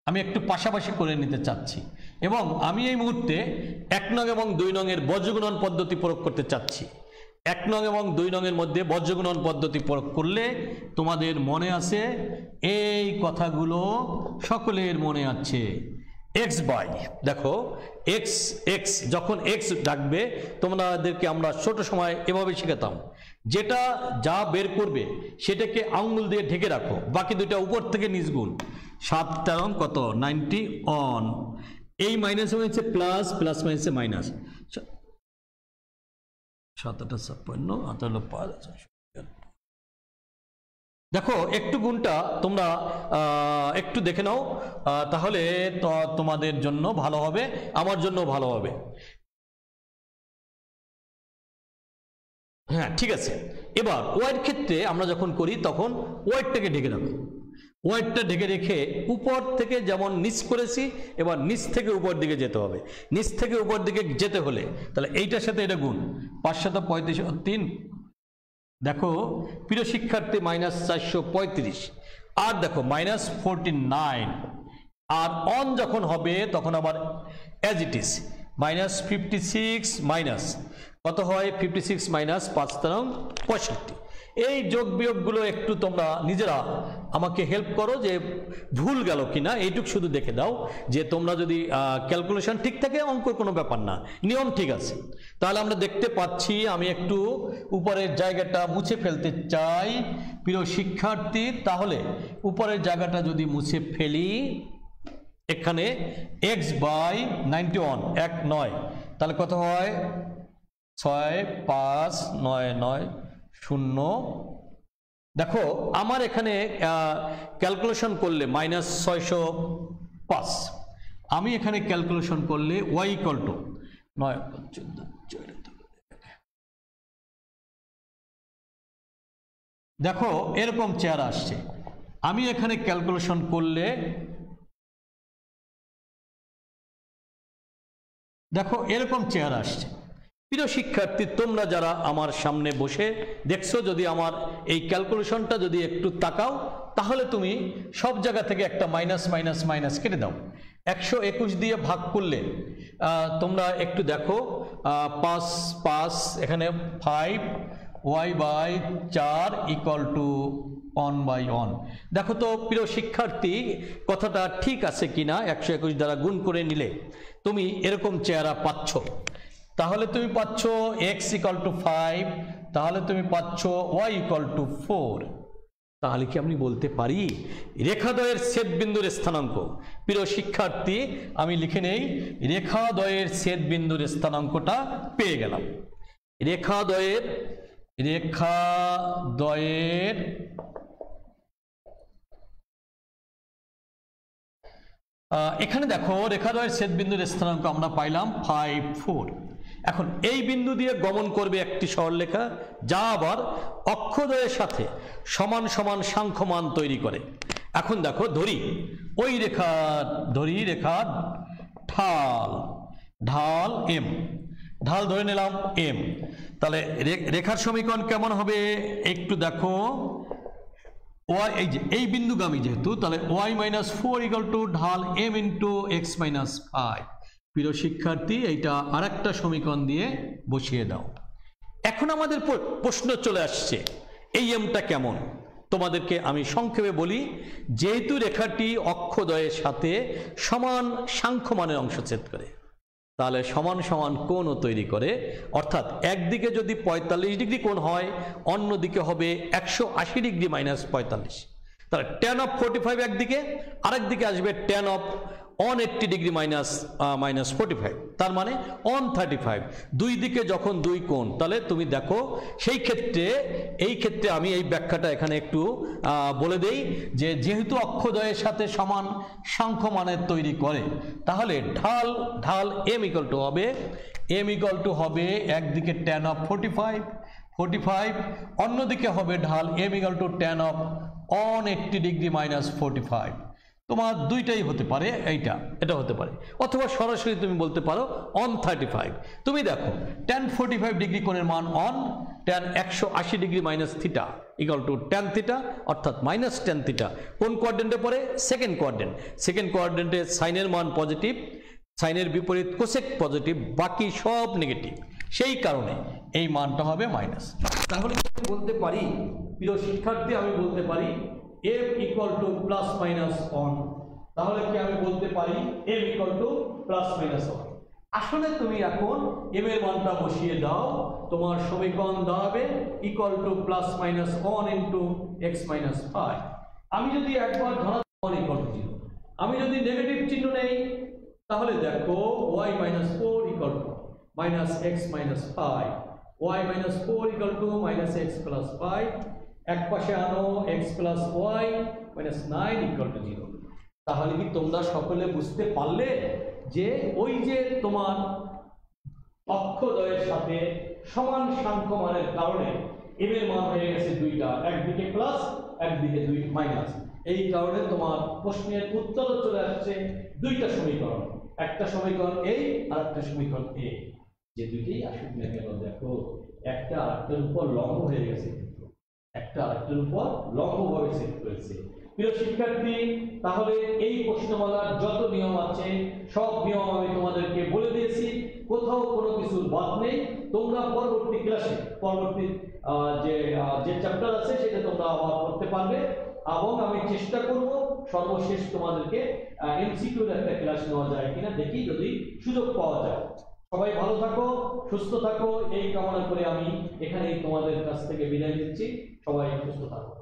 আমি একটু পাশাপাশি করে নিতে চাচ্ছি এবং আমি এই মুহূর্তে 1 নং এবং 2 নংয়ের বজ্রগুণন পদ্ধতি প্রয়োগ করতে চাচ্ছি। 1 নং এবং 2 নংয়ের মধ্যে বজ্রগুণন পদ্ধতি প্রয়োগ করলে তোমাদের মনে আছে এই কথাগুলো, সকলের মনে আছে। এক্স বাই, দেখো এক্স যখন এক্স ডাকবে তোমাদেরকে আমরা ছোট সময় এভাবে শিখাতাম, যেটা যা বের করবে সেটাকে আঙ্গুল দিয়ে ঢেকে রাখো, বাকি দুইটা উপর থেকে নিচ গুণ। 7 তেরং কত 91, এই মাইনাস হয়েছে প্লাস, প্লাস মাইনাসে মাইনাস, 7 8 56 8 5। দেখো একটু গুণটা তোমরা একটু দেখে নাও, তাহলে তোমাদের জন্য ভালো হবে, আমার জন্য ভালো হবে। হ্যাঁ ঠিক আছে। এবার ওয়াইড ক্ষেত্রে আমরা যখন করি তখন ওয়াইডটাকে ঢেকে রাখো, ওয়াইডটা ঢেকে রেখে উপর থেকে যেমন নিচ করেছি, এবার নিচ থেকে উপর দিকে যেতে হবে। নিচ থেকে উপর দিকে যেতে হলে তাহলে এইটার সাথে এটা গুণ, 5 × 35 = 3। দেখো প্রিয় শিক্ষার্থী -435, আর দেখো -49, আর অন যখন হবে তখন আবার অ্যাজ ইট ইজ -56 মাইনাস কত হয় 56 - 5 × 65। এই যোগ বিয়োগগুলো একটু তোমরা নিজেরা আমাকে হেল্প করো যে ভুল গেল কিনা, এইটুক শুধু দেখে দাও যে তোমরা যদি ক্যালকুলেশন ঠিক থাকে অঙ্কর কোনো ব্যাপার না, নিয়ম ঠিক আছে। তাহলে আমরা দেখতে পাচ্ছি, আমি একটু উপরের জায়গাটা মুছে ফেলতে চাই প্রিয় শিক্ষার্থী। তাহলে উপরের জায়গাটা যদি মুছে ফেলি, এখানে x/91 1 9, তাহলে কত হয় 6 5 9 9 0। দেখো আমার এখানে ক্যালকুলেশন করলে -605, আমি এখানে ক্যালকুলেশন করলে y = 9 14 দেখো এরকম চেহারা আসছে। আমি এখানে ক্যালকুলেশন করলে দেখো এরকম চেহারা আসছে। প্রিয় শিক্ষার্থী, তোমরা যারা আমার সামনে বসে দেখছো, যদি আমার এই ক্যালকুলেশনটা যদি একটু তাকাও, তাহলে তুমি সব জায়গা থেকে একটা মাইনাস মাইনাস মাইনাস কেটে দাও। 121 দিয়ে ভাগ করলে তোমরা একটু দেখো 5 5, এখানে 5 y/4 = 1/1। দেখো তো প্রিয় শিক্ষার্থী, কথাটা ঠিক আছে কিনা। 121 দ্বারা গুণ করে নিলে তুমি এরকম চেহারা পাচ্ছ। তাহলে তুমি পাচ্ছ x = 5, তাহলে তুমি পাচ্ছ y = 4। তাহলে কি আমি বলতে পারি রেখাদ্বয়ের ছেদবিন্দুর স্থানাঙ্ক? প্রিয় শিক্ষার্থী, আমি লিখে নেই, রেখাদ্বয়ের ছেদবিন্দুর স্থানাঙ্কটা পেয়ে গেলাম। রেখাদ্বয়ের এখানে দেখো রেখাদ্বয়ের ছেদবিন্দুর স্থানাঙ্ক আমরা পাইলাম 5 4। এখন এই বিন্দু দিয়ে গমন করবে একটি সরলরেখা, যা আবার অক্ষদ্বয়ের সাথে সমান সমান সাংখ্যমান তৈরি করে। এখন দেখো ধরি রেখার ঢাল m, ঢাল ধরে নিলাম m। তাহলে রেখার সমীকরণ কেমন হবে একটু দেখো। y এই বিন্দুগামী যেহেতু, তাহলে y-4 = ঢাল m × x-5। প্রিয় শিক্ষার্থী, এইটা আরেকটা সমীকরণ দিয়ে বসিয়ে দাও। এখন আমাদের প্রশ্ন চলে আসছে, এই এমটা কেমন? তোমাদেরকে আমি সংক্ষেপে বলি, যেহেতু রেখাটি অক্ষদ্বয়ের সাথে সমান সাংখ্যমানের অংশ ছেদ করে, তাহলে সমান সমান কোণও তৈরি করে। অর্থাৎ একদিকে যদি 45 ডিগ্রি কোণ হয়, অন্যদিকে হবে 180 ডিগ্রি -45। তাহলে tan of 45 একদিকে, আরেকদিকে আসবে tan of 180 ডিগ্রি -45, তার মানে 135। দুই দিকে যখন দুই কোণ, তাহলে তুমি দেখো সেই ক্ষেত্রে এই ক্ষেত্রে আমি এই ব্যাখ্যাটা এখানে একটু বলে দেই যে যেহেতু অক্ষদ্বয়ের সাথে সমান সাংখ্যমানের তৈরি করে, তাহলে ঢাল m হবে একদিকে tan of 45, অন্যদিকে হবে ঢাল m = tan of 180 ডিগ্রি -45। তোমার দুইটাই হতে পারে, এটা হতে পারে, অথবা সরাসরি তুমি বলতে পারো 135। তুমি দেখো tan 45 ডিগ্রি কোণের মান 1, tan 180 ডিগ্রি -θ = tan θ, অর্থাৎ -tan θ। কোন কোয়াড্রেন্টে পড়ে? সেকেন্ড কোয়াড্রেন্টে সাইনের মান পজিটিভ, সাইনের বিপরীত কোসেক পজিটিভ, বাকি সব নেগেটিভ। সেই কারণে এই মানটা হবে মাইনাস। তাহলে আমি বলতে পারি, প্রিয় শিক্ষার্থী, আমি বলতে পারি m = ±1। তাহলে কি আমি বলতে পারি m = ±1? আসলে তুমি এখন m এর মানটা বসিয়ে দাও, তোমার সমীকরণ দাঁড়াবে = ±1 × x-5। আমি যদি একবার ধরা 1 = 0, আমি যদি নেগেটিভ চিহ্ন নেই, তাহলে দেখো y-4 = -x-5, y-4 = -x+5। এক পাশে আনো x + y -9 = 0। তাহলে কি তোমরা সকলে বুঝতে পারলে যে ওই যে তোমার অক্ষদ্বয়ের সাথে সমান সাংখ্যমানের কারণে m এর মান হয়ে গেছে দুইটা, একদিকে প্লাস একদিকে মাইনাস। এই কারণে তোমার প্রশ্নের উত্তর চলে আসছে দুইটা সমীকরণ, একটা সমীকরণ a আর একটা সমীকরণ a, যে দুইটাই আসুক না কেন দেখো একটা আরেকটার উপর লম্ব হয়ে গেছে। একটা আরেকটার উপর লম্বভাবে সেট করেছে। প্রিয় শিক্ষার্থী, তাহলে এই প্রশ্নমালার যত নিয়ম আছে সব নিয়ম আমি তোমাদেরকে বলে দিয়েছি, কোথাও কোনো কিছুর বাদ নেই। তোমরা পরবর্তী ক্লাসে পরবর্তী যে চ্যাপ্টার আছে সেটা তোমরা আবার করতে পারবে, এবং আমি চেষ্টা করব সর্বশেষ তোমাদেরকে এমসিকিউর একটা ক্লাস নেওয়া যায় কিনা দেখি, যদি সুযোগ পাওয়া যায়। সবাই ভালো থাকো, সুস্থ থাকো, এই কামনা করে আমি এখানেই তোমাদের কাছ থেকে বিদায় নিচ্ছি। সবাই সুস্থ থাকো।